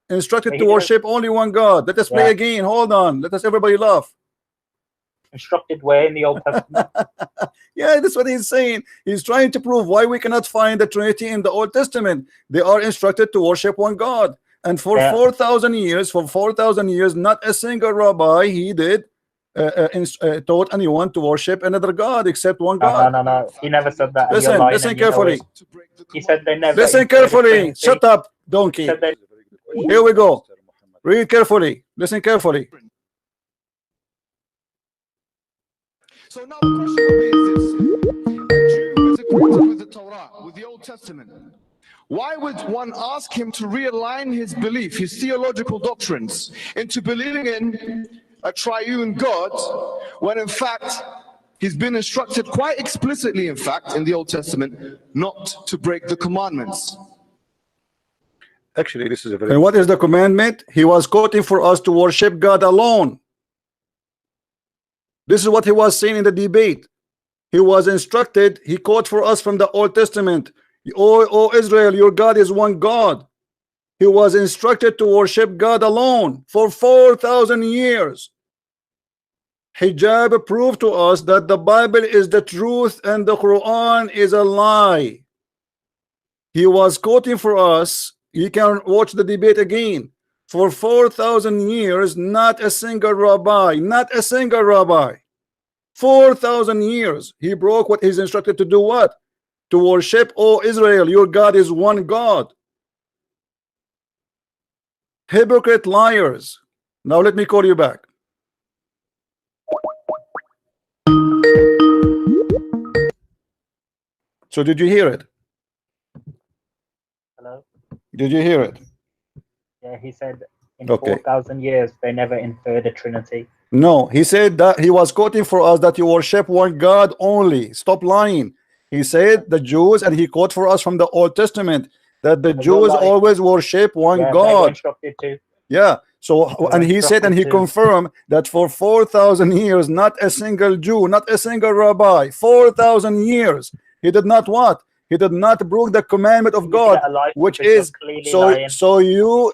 Instructed But to he worship only one God. Let us play Yeah. again. Hold on. Let us everybody laugh. Instructed where in the Old Testament? Yeah, that's what he's saying. He's trying to prove why we cannot find the Trinity in the Old Testament. They are instructed to worship one God. And for Yeah. 4,000 years, not a single rabbi he did taught anyone to worship another God except one God. No. He never said that. and you're lying Listen and you know carefully. it. He said they never. Listen inferred the carefully. Trinity. Shut up, He donkey. said they- Here we go. Read carefully. Listen carefully. So now the question will be is this: a Jew who is acquainted with the Torah, with the Old Testament, why would one ask him to realign his belief, his theological doctrines, into believing in a triune God, when in fact he's been instructed quite explicitly, in fact, in the Old Testament, not to break the commandments? Actually, this is a very And what is the commandment? He was quoting for us to worship God alone. This is what he was saying in the debate. He was instructed, he quote for us from the Old Testament, O Israel, your God is one God. He was instructed to worship God alone for 4,000 years. Hijab proved to us that the Bible is the truth and the Quran is a lie. He was quoting for us. You can watch the debate again. For 4,000 years, not a single rabbi, 4,000 years he broke what he's instructed to do. What? To worship, oh Israel, your God is one God. Hypocrite liars. Now let me call you back. So did you hear it? Hello? Did you hear it? Yeah, he said in Okay. 4,000 years they never inferred a Trinity. No, he said that he was quoting for us that you worship one God only. Stop lying. He said the Jews, and he quote for us from the Old Testament that the You're Jews lying. always worship one Yeah, they were God. instructed to. Yeah. So, were and he said, and he instructed to. confirmed that for 4,000 years, not a single Jew, not a single rabbi, 4,000 years, he did not what? He did not break the commandment of God, which is so you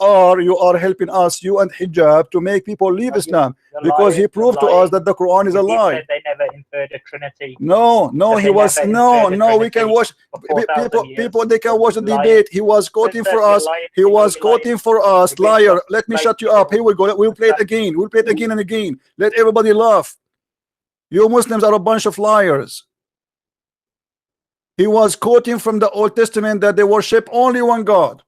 are helping us, you and Hijab, to make people leave Islam, because he proved to us that the Quran is a lie. Said they never inferred a Trinity. No, That he they was never no, inferred a no. We can Trinity watch for 4,000 years. people. They can watch the Lying. debate. He was quoting Sister, for you're us. lying. He You know was you're quoting lying. for us. You're being Liar. Let me like- shut you up. Here we go. We'll play it again. We'll play it again and again. Let everybody laugh. You Muslims are a bunch of liars. He was quoting from the Old Testament that they worship only one God.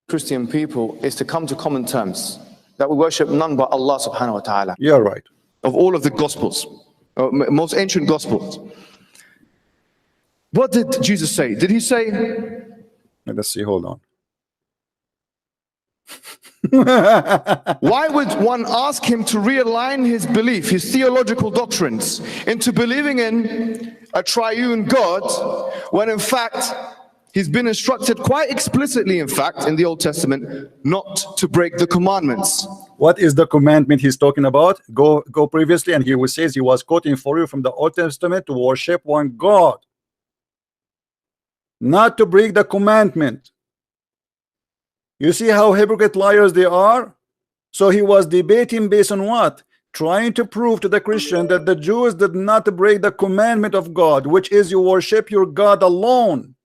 Christian people is to come to common terms that we worship none but Allah subhanahu wa ta'ala. You're right. Of all of the gospels, most ancient gospels. What did Jesus say? Did he say, Let's see, hold on. why would one ask him to realign his belief, his theological doctrines, into believing in a triune God, when in fact he's been instructed quite explicitly, in fact, in the Old Testament, not to break the commandments? What is the commandment he's talking about? Go previously, and he says he was quoting for you from the Old Testament to worship one God, not to break the commandment. You see how hypocrite liars they are? So he was debating based on what? Trying to prove to the Christian that the Jews did not break the commandment of God, which is you worship your God alone.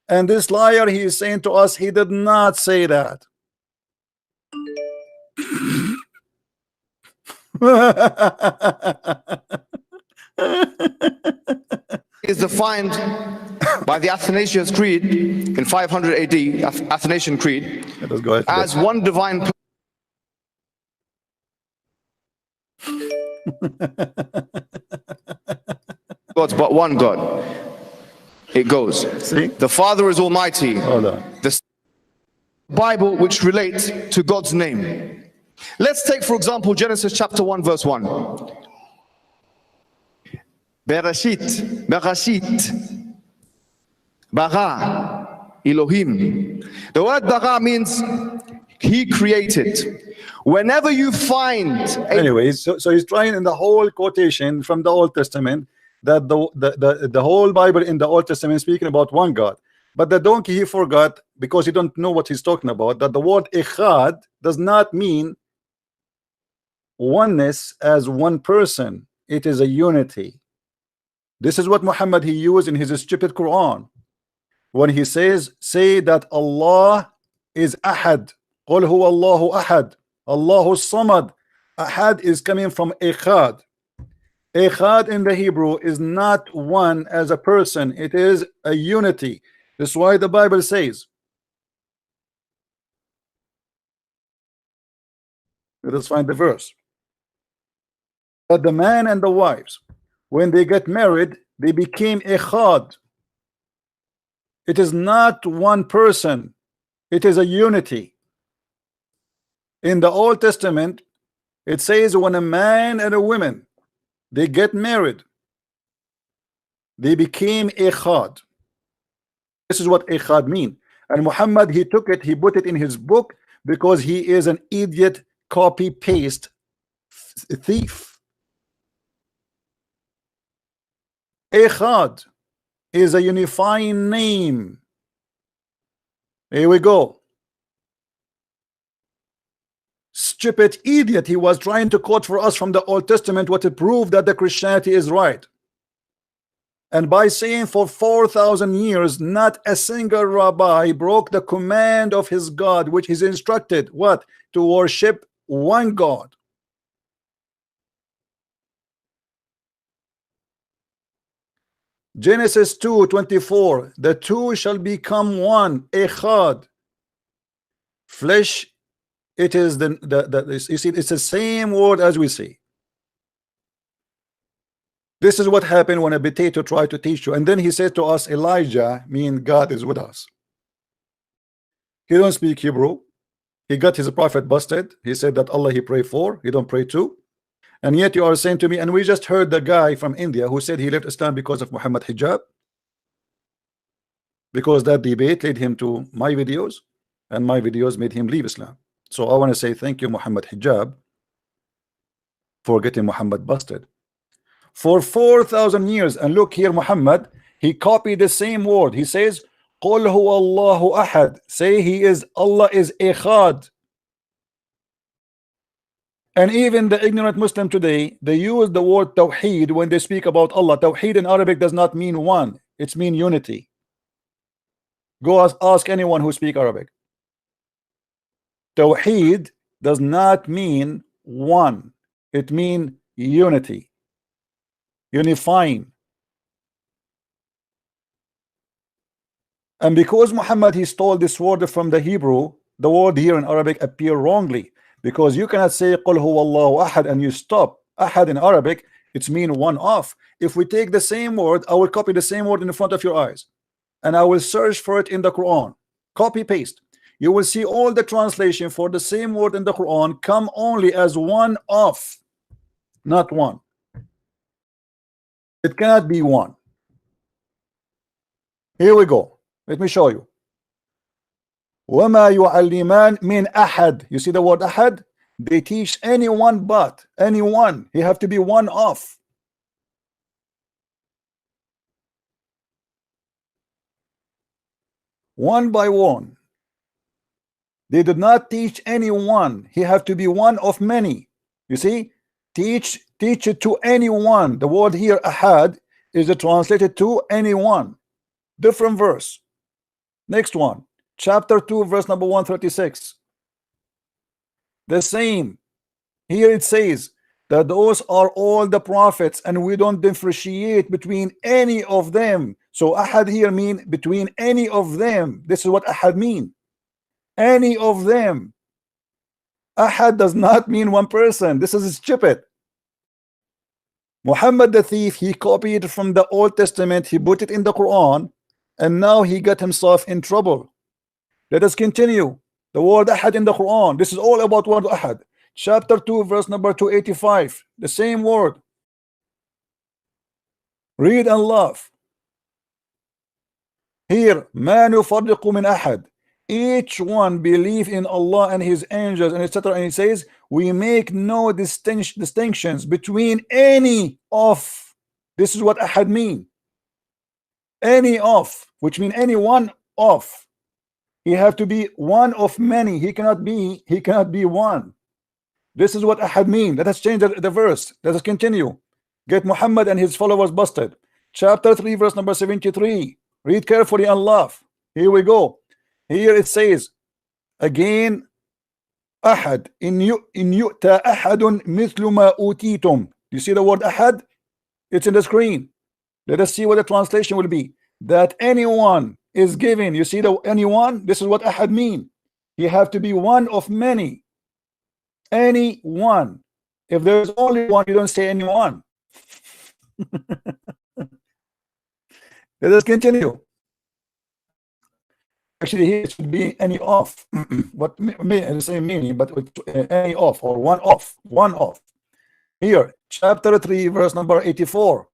And this liar, he is saying to us, he did not say that. Is defined by the Athanasius Creed in 500 AD, Athanasian Creed, Let us go ahead. as one divine God's but one God. It goes. See? The Father is Almighty. Hold on. The Bible which relates to God's name. Let's take, for example, Genesis chapter 1, verse 1. Bereshit, Bereshit, Bara, Elohim. The word Bara means he created. Whenever you find Anyways, so he's trying in the whole quotation from the Old Testament that the whole Bible in the Old Testament is speaking about one God. But the donkey, he forgot, because he don't know what he's talking about, that the word echad does not mean oneness as one person. It is a unity. This is what Muhammad he used in his stupid Quran when he says, say that Allah is ahad. Qul huwa Allahu ahad. Allahu samad. Ahad is coming from echad. Echad in the Hebrew is not one as a person. It is a unity. That's why the Bible says, let us find the verse, that the man and the wives, when they get married, they became echad. It is not one person. It is a unity. In the Old Testament, it says when a man and a woman, they get married, they became echad. This is what echad mean. And Muhammad, he took it, he put it in his book because he is an idiot, copy paste thief. Echad is a unifying name. Here we go. Stupid idiot, he was trying to quote for us from the Old Testament what to prove that the Christianity is right. And by saying for 4,000 years, not a single rabbi broke the command of his God, which is instructed, what? To worship one God. Genesis 2:24, the two shall become one, echad. Flesh, it is you see, it's the same word as we see. This is what happened when a potato tried to teach you, and then he said to us, Elijah, mean God is with us. He don't speak Hebrew. He got his prophet busted. He said that Allah he pray for, he don't pray to. And yet you are saying to me, and we just heard the guy from India who said he left Islam because of Muhammad hijab, because that debate led him to my videos, and my videos made him leave Islam. So I want to say thank you, Muhammad hijab, for getting Muhammad busted for 4,000 years. And look here, Muhammad, he copied the same word. He says, Qul huwa Allahu ahad. Say he is, Allah is echad. And even the ignorant Muslim today, they use the word tawheed when they speak about Allah. Tawheed in Arabic does not mean one, it's mean unity. Go ask anyone who speak Arabic. Tawheed does not mean one, it means unity, unifying. And because Muhammad he stole this word from the Hebrew, the word here in Arabic appear wrongly, because you cannot say Qul huwa Allahu ahad and you stop. Ahad in Arabic, it's mean one off. If we take the same word, I will copy the same word in front of your eyes, and I will search for it in the Quran, copy paste. You will see all the translation for the same word in the Quran come only as one off, not one. It cannot be one. Here we go. Let me show you. وَمَا يُعَلِّمَانْ مِنْ أَحَدٍ. You see the word ahad? They teach anyone but anyone. He have to be one off. One by one. They did not teach anyone. He have to be one of many. You see? Teach it to anyone. The word here ahad is translated to anyone. Different verse. Next one, chapter 2 verse number 136. The same. Here it says that those are all the prophets and we don't differentiate between any of them. So ahad here mean between any of them. This is what ahad mean. Any of them. Ahad does not mean one person. This is stupid. Muhammad the thief, he copied from the Old Testament, he put it in the Quran, and now he got himself in trouble. Let us continue. The word ahad in the Quran, this is all about word ahad. Chapter 2 verse number 285, the same word. Read and laugh. Here, ma nufarriqu min ahad. Each one believe in Allah and his angels and etc. And he says we make no distinctions between any of. This is what ahad mean. Any of, which mean any one of. He have to be one of many. He cannot be one. This is what ahad mean. Let us change the verse. Let us continue. Get Muhammad and his followers busted. Chapter 3 verse number 73. Read carefully and laugh. Here we go. Here it says again, ahad in yu'ta ahadun mithlu ma utitum. You see the word ahad? It's in the screen. Let us see what the translation will be. That anyone is given. You see the anyone? This is what ahad mean. You have to be one of many. Any one. If there's only one, you don't say anyone. Let us continue. Actually, here it should be any off, but the same meaning, but any off or one off, one off. Here, chapter 3, verse number 84.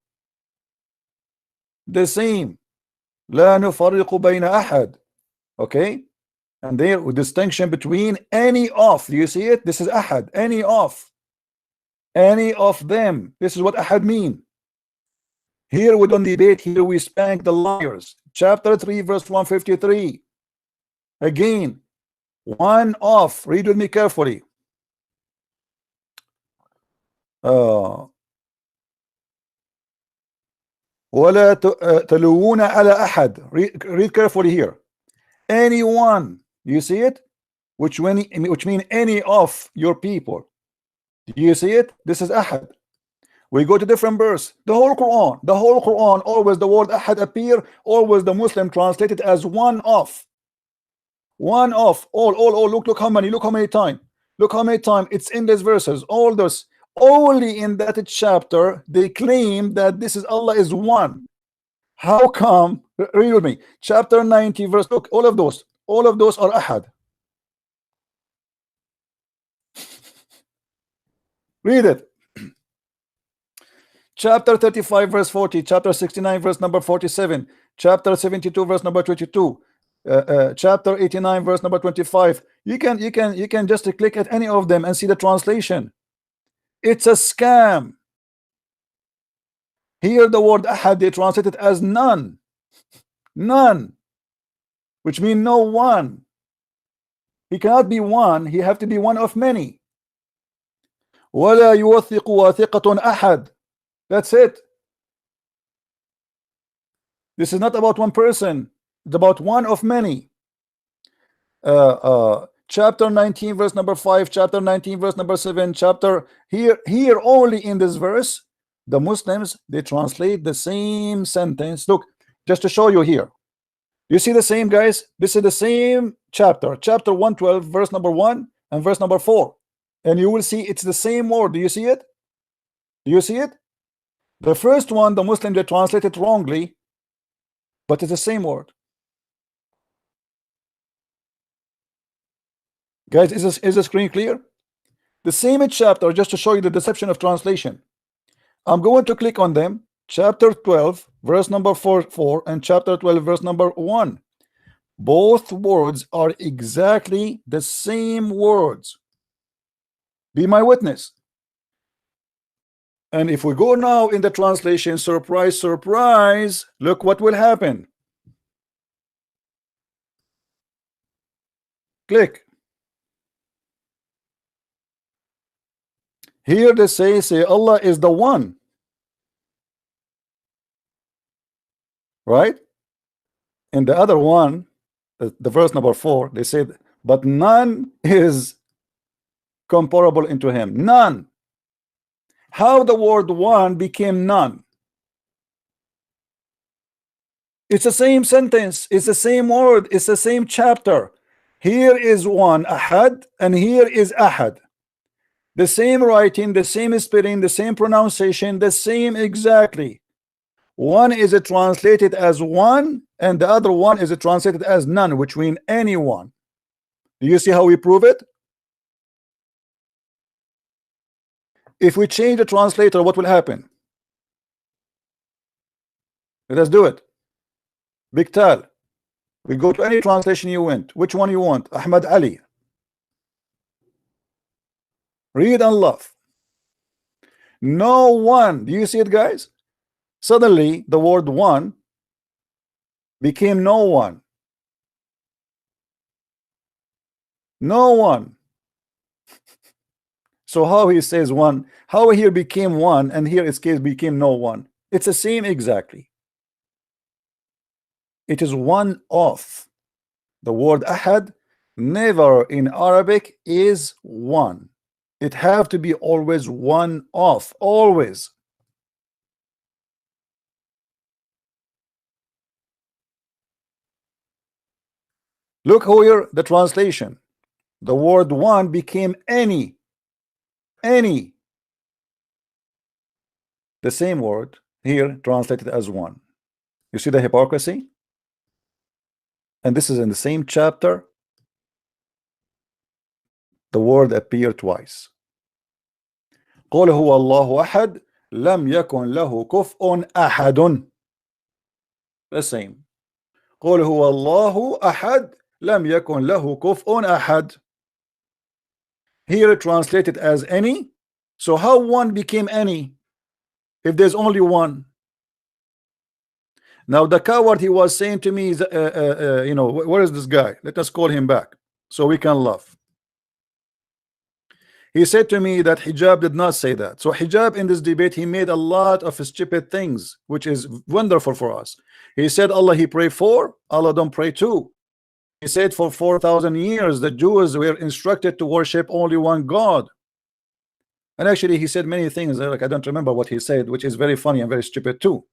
The same. لا نفرق بين أحد. Okay, and there with distinction between any of. Do you see it? This is ahad. Any of. Any of them. This is what ahad mean. Here we don't debate. Here we spank the liars. Chapter 3, verse 153. Again, one off. Read with me carefully. ولا تلوون على أحد. Read carefully here. Anyone. You see it? Which mean any of your people. Do you see it? This is ahad. We go to different verse. The whole Quran, always the word ahad appear, always the Muslim translated as one of. One of. All. Look how many time. Look how many time it's in these verses. All those. Only in that chapter they claim that this is Allah is one. How come? Read with me. Chapter 90 verse. Look, all of those are ahad. Read it. Chapter 35 verse 40, chapter 69 verse number 47, chapter 72 verse number 22, chapter 89 verse number 25. You can just click at any of them and see the translation. It's a scam. Here the word ahad they translate it as none, which means no one. He cannot be one, he have to be one of many. ولا يوثق واثقة أحد. That's it. This is not about one person, it's about one of many. Chapter 19 verse number 5, chapter 19 verse number 7, chapter here only in this verse the Muslims they translate the same sentence. Look, just to show you here, you see the same, guys. This is the same chapter 112 verse number 1 and verse number 4, and you will see it's the same word. Do you see it? Do you see it? The first one, the Muslim they translate it wrongly, but it's the same word. Guys, is the screen clear? The same chapter, just to show you the deception of translation. I'm going to click on them. Chapter 12 verse number 4 and chapter 12 verse number 1. Both words are exactly the same words. Be my witness. And if we go now in the translation, surprise, surprise, look what will happen. Click. Here they say Allah is the one. Right? And the other one, the verse number 4, they said, but none is comparable into him. None. How the word one became none? It's the same sentence, it's the same word, it's the same chapter. Here is one, ahad, and here is ahad. The same writing, the same spelling, the same pronunciation, the same exactly. One is translated as one, and the other one is translated as none, which means anyone. Do you see how we prove it? If we change the translator, what will happen? Let us do it. Big Tal. We go to any translation you want. Which one you want? Ahmad Ali. Read and love. No one. Do you see it, guys? Suddenly, the word one became no one. No one. So how he says one, how here became one, and here its case became no one. It's the same exactly. It is one of. The word ahad never in Arabic is one. It have to be always one of, always. Look here, the translation. The word one became any. Any. The same word here translated as one. You see the hypocrisy? And this is in the same chapter. The word appeared twice. قل هو الله أحد لم يكن له كفء أحد. The same. قل هو الله أحد لم يكن له كفء أحد. Here translated as any. So how one became any if there's only one? Now the coward, he was saying to me, you know, where is this guy? Let us call him back so we can laugh. He said to me that hijab did not say that. So hijab in this debate, he made a lot of stupid things, which is wonderful for us. He said Allah he pray for, Allah don't pray to. He said for 4,000 years the Jews were instructed to worship only one God. And actually, he said many things, like I don't remember what he said, which is very funny and very stupid too.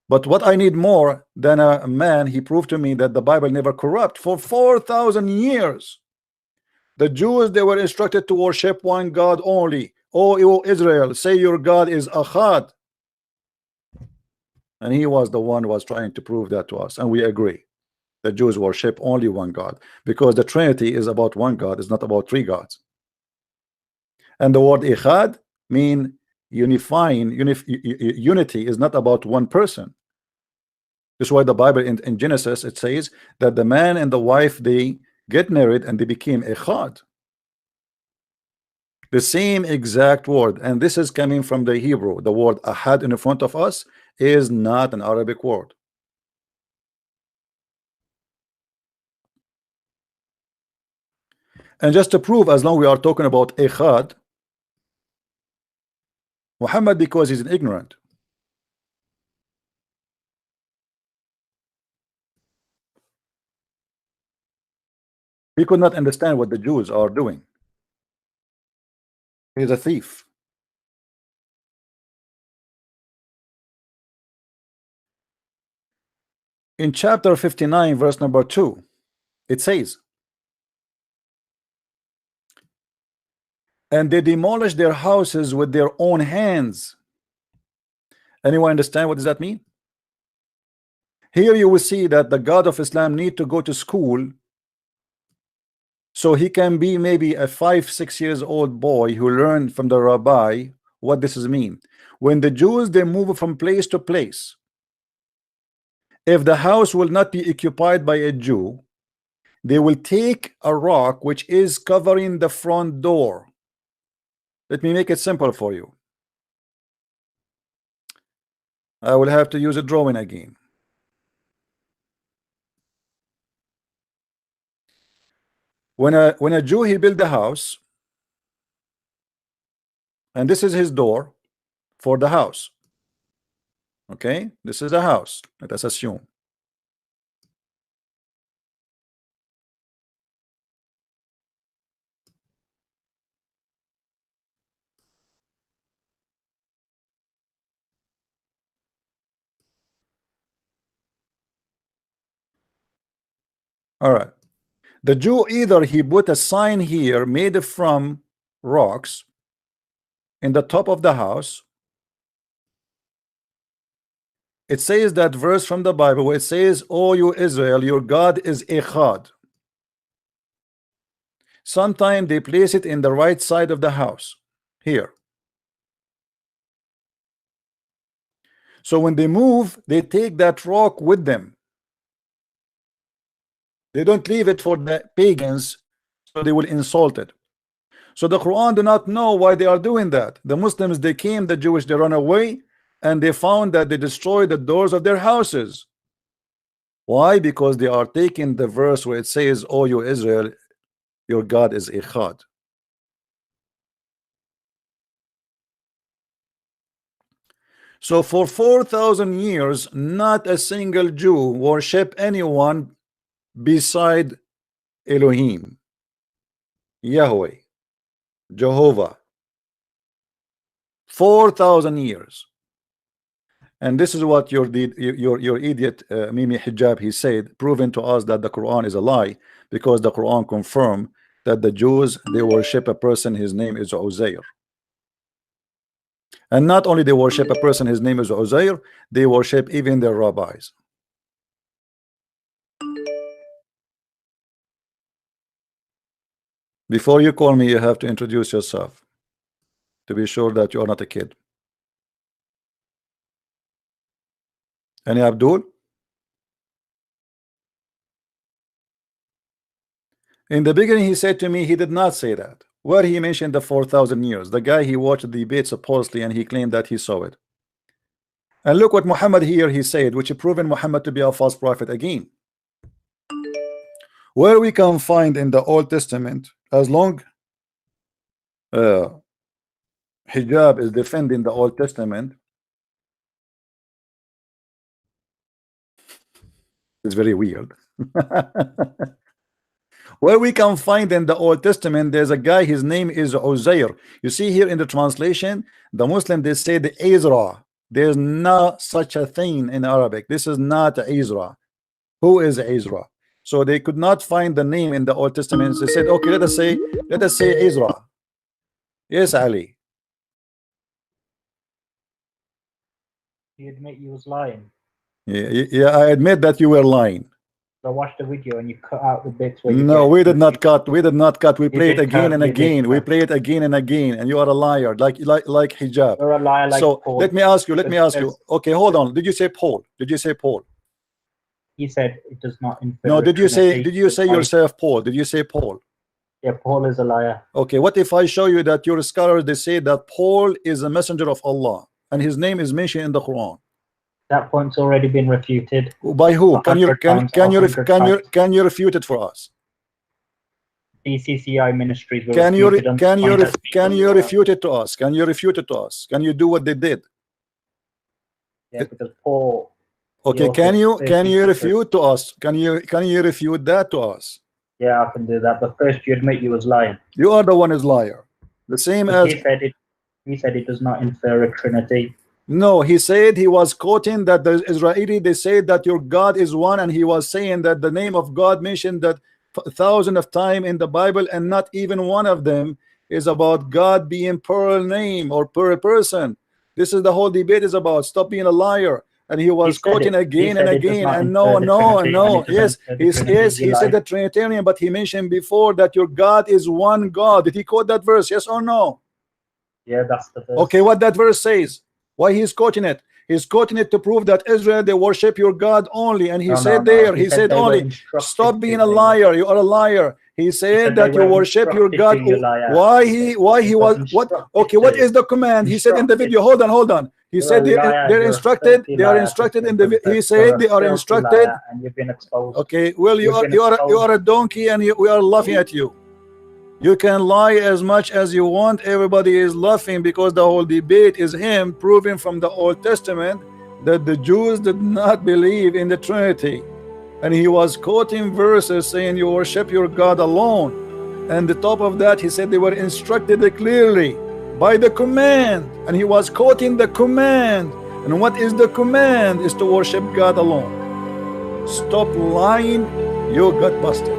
But what I need more than a man, he proved to me that the Bible never corrupt for 4,000 years. The Jews, they were instructed to worship one God only. O Israel, say your God is Achad. And he was the one who was trying to prove that to us, and we agree. The Jews worship only one God, because the Trinity is about one God, it's not about three gods. And the word Echad mean unifying. Unity is not about one person. This is why the Bible in Genesis, it says that the man and the wife, they get married and they became Echad. The same exact word, and this is coming from the Hebrew. The word Ahad in front of us is not an Arabic word. And just to prove, as long we are talking about Echad, Muhammad, because he's an ignorant, he could not understand what the Jews are doing. He's a thief. In chapter 59, verse number 2, it says, and they demolished their houses with their own hands. Anyone understand what does that mean? Here you will see that the God of Islam need to go to school, so he can be maybe a 5-6 years old boy who learned from the rabbi what this is mean. When the Jews, they move from place to place, if the house will not be occupied by a Jew, they will take a rock which is covering the front door. Let me make it simple for you. I will have to use a drawing again. When a Jew, he built a house, and this is his door for the house. Okay, this is a house. Let us assume. All right. The Jew, either he put a sign here made from rocks in the top of the house. It says that verse from the Bible where it says, "O you Israel, your God is Echad." Sometimes they place it in the right side of the house here. So when they move, they take that rock with them. They don't leave it for the pagans, so they will insult it. So the Quran do not know why they are doing that. The Muslims, they came, the Jewish, they run away, and they found that they destroyed the doors of their houses. Why? Because they are taking the verse where it says, "O you Israel, your God is Echad." So for 4,000 years, not a single Jew worship anyone beside Elohim, Yahweh, Jehovah. 4,000 years. And this is what your idiot Mimi Hijab, he said, proving to us that the Quran is a lie, because the Quran confirmed that the Jews, they worship a person, his name is Uzair. And not only they worship a person, his name is Uzair, they worship even their rabbis. Before you call me, you have to introduce yourself to be sure that you are not a kid. Any Abdul? In the beginning, he said to me, he did not say that. Where he mentioned the 4,000 years, the guy he watched the debate supposedly, and he claimed that he saw it. And look what Muhammad here he said, which proven Muhammad to be a false prophet again. Where we can find in the Old Testament, as long Hijab is defending the Old Testament, it's very weird. Where we can find in the Old Testament, there's a guy, his name is Uzair. You see here in the translation, the Muslim, they say the Ezra. There's not such a thing in Arabic. This is not Ezra. Who is Ezra? So they could not find the name in the Old Testament. They said, okay, let us say Ezra. Yes, Ali. You admit you was lying. Yeah, I admit that you were lying. I watched the video and you cut out the bits where No, we did not cut. We did not cut. We You play it did again cut, and you did again. We cut. play it again and again. And you are a liar, like hijab. You're a liar like So Paul. let me ask you. There's- Okay, hold on. Did you say Paul? Did you say Paul? He said it does not infer. No. a Did you say Trinity. yourself Paul? Did you say Paul? Yeah, Paul is a liar. Okay. What if I show you that your scholars they say that Paul is a messenger of Allah and his name is mentioned in the Quran? That point's already been refuted. By who? Can you 100 times, 100 times. can you refute it for us? DCCI ministries were Can you refuted on the point that can people you are- refute it to us? Can you refute it to us? Can you do what they did? Yeah, because Paul. Okay, also can you said- refute to us? Can you refute that to us? Yeah, I can do that. But first, you admit you was lying. You are the one is liar. The same But as he said it does not infer a Trinity. no, he said he was quoting that the Israeli they say that your God is one, and he was saying that the name of God mentioned that thousands of times in the Bible, and not even one of them is about God being plural name or plural person. This is the whole debate is about. Stop being a liar. And he was said quoting it. again He and said it does again. not And no, infer the no, Trinity, no. and it Yes, doesn't infer the Trinity. he You said lied. the Trinitarian, but he mentioned before that your God is one God. Did he quote that verse? Yes or no? Yeah, that's the verse. Okay, what that verse says? Why he's quoting it? He's quoting it to prove that Israel they worship your God only. And he No, said no, no. there, He he said said they were only. instructed Stop to. being a liar. You are a liar. He said said that they you were worship your God. instructed to, you liar. Why he They were was what? instructed Okay, what to. is the command? He said in the Instructed. video. Hold on. He You're said a liar, they're you're a instructed. filthy They are liar, instructed in Christian the. He Confessor. said You're they a are filthy instructed. liar, and you've been exposed. Okay, well You've been you exposed. are a donkey, and we are laughing at you. You can lie as much as you want. Everybody is laughing because the whole debate is him proving from the Old Testament that the Jews did not believe in the Trinity, and he was quoting verses saying you worship your God alone, and the top of that he said they were instructed clearly by the command, and he was quoting the command. And what is the command? Is to worship God alone. Stop lying, you got busted.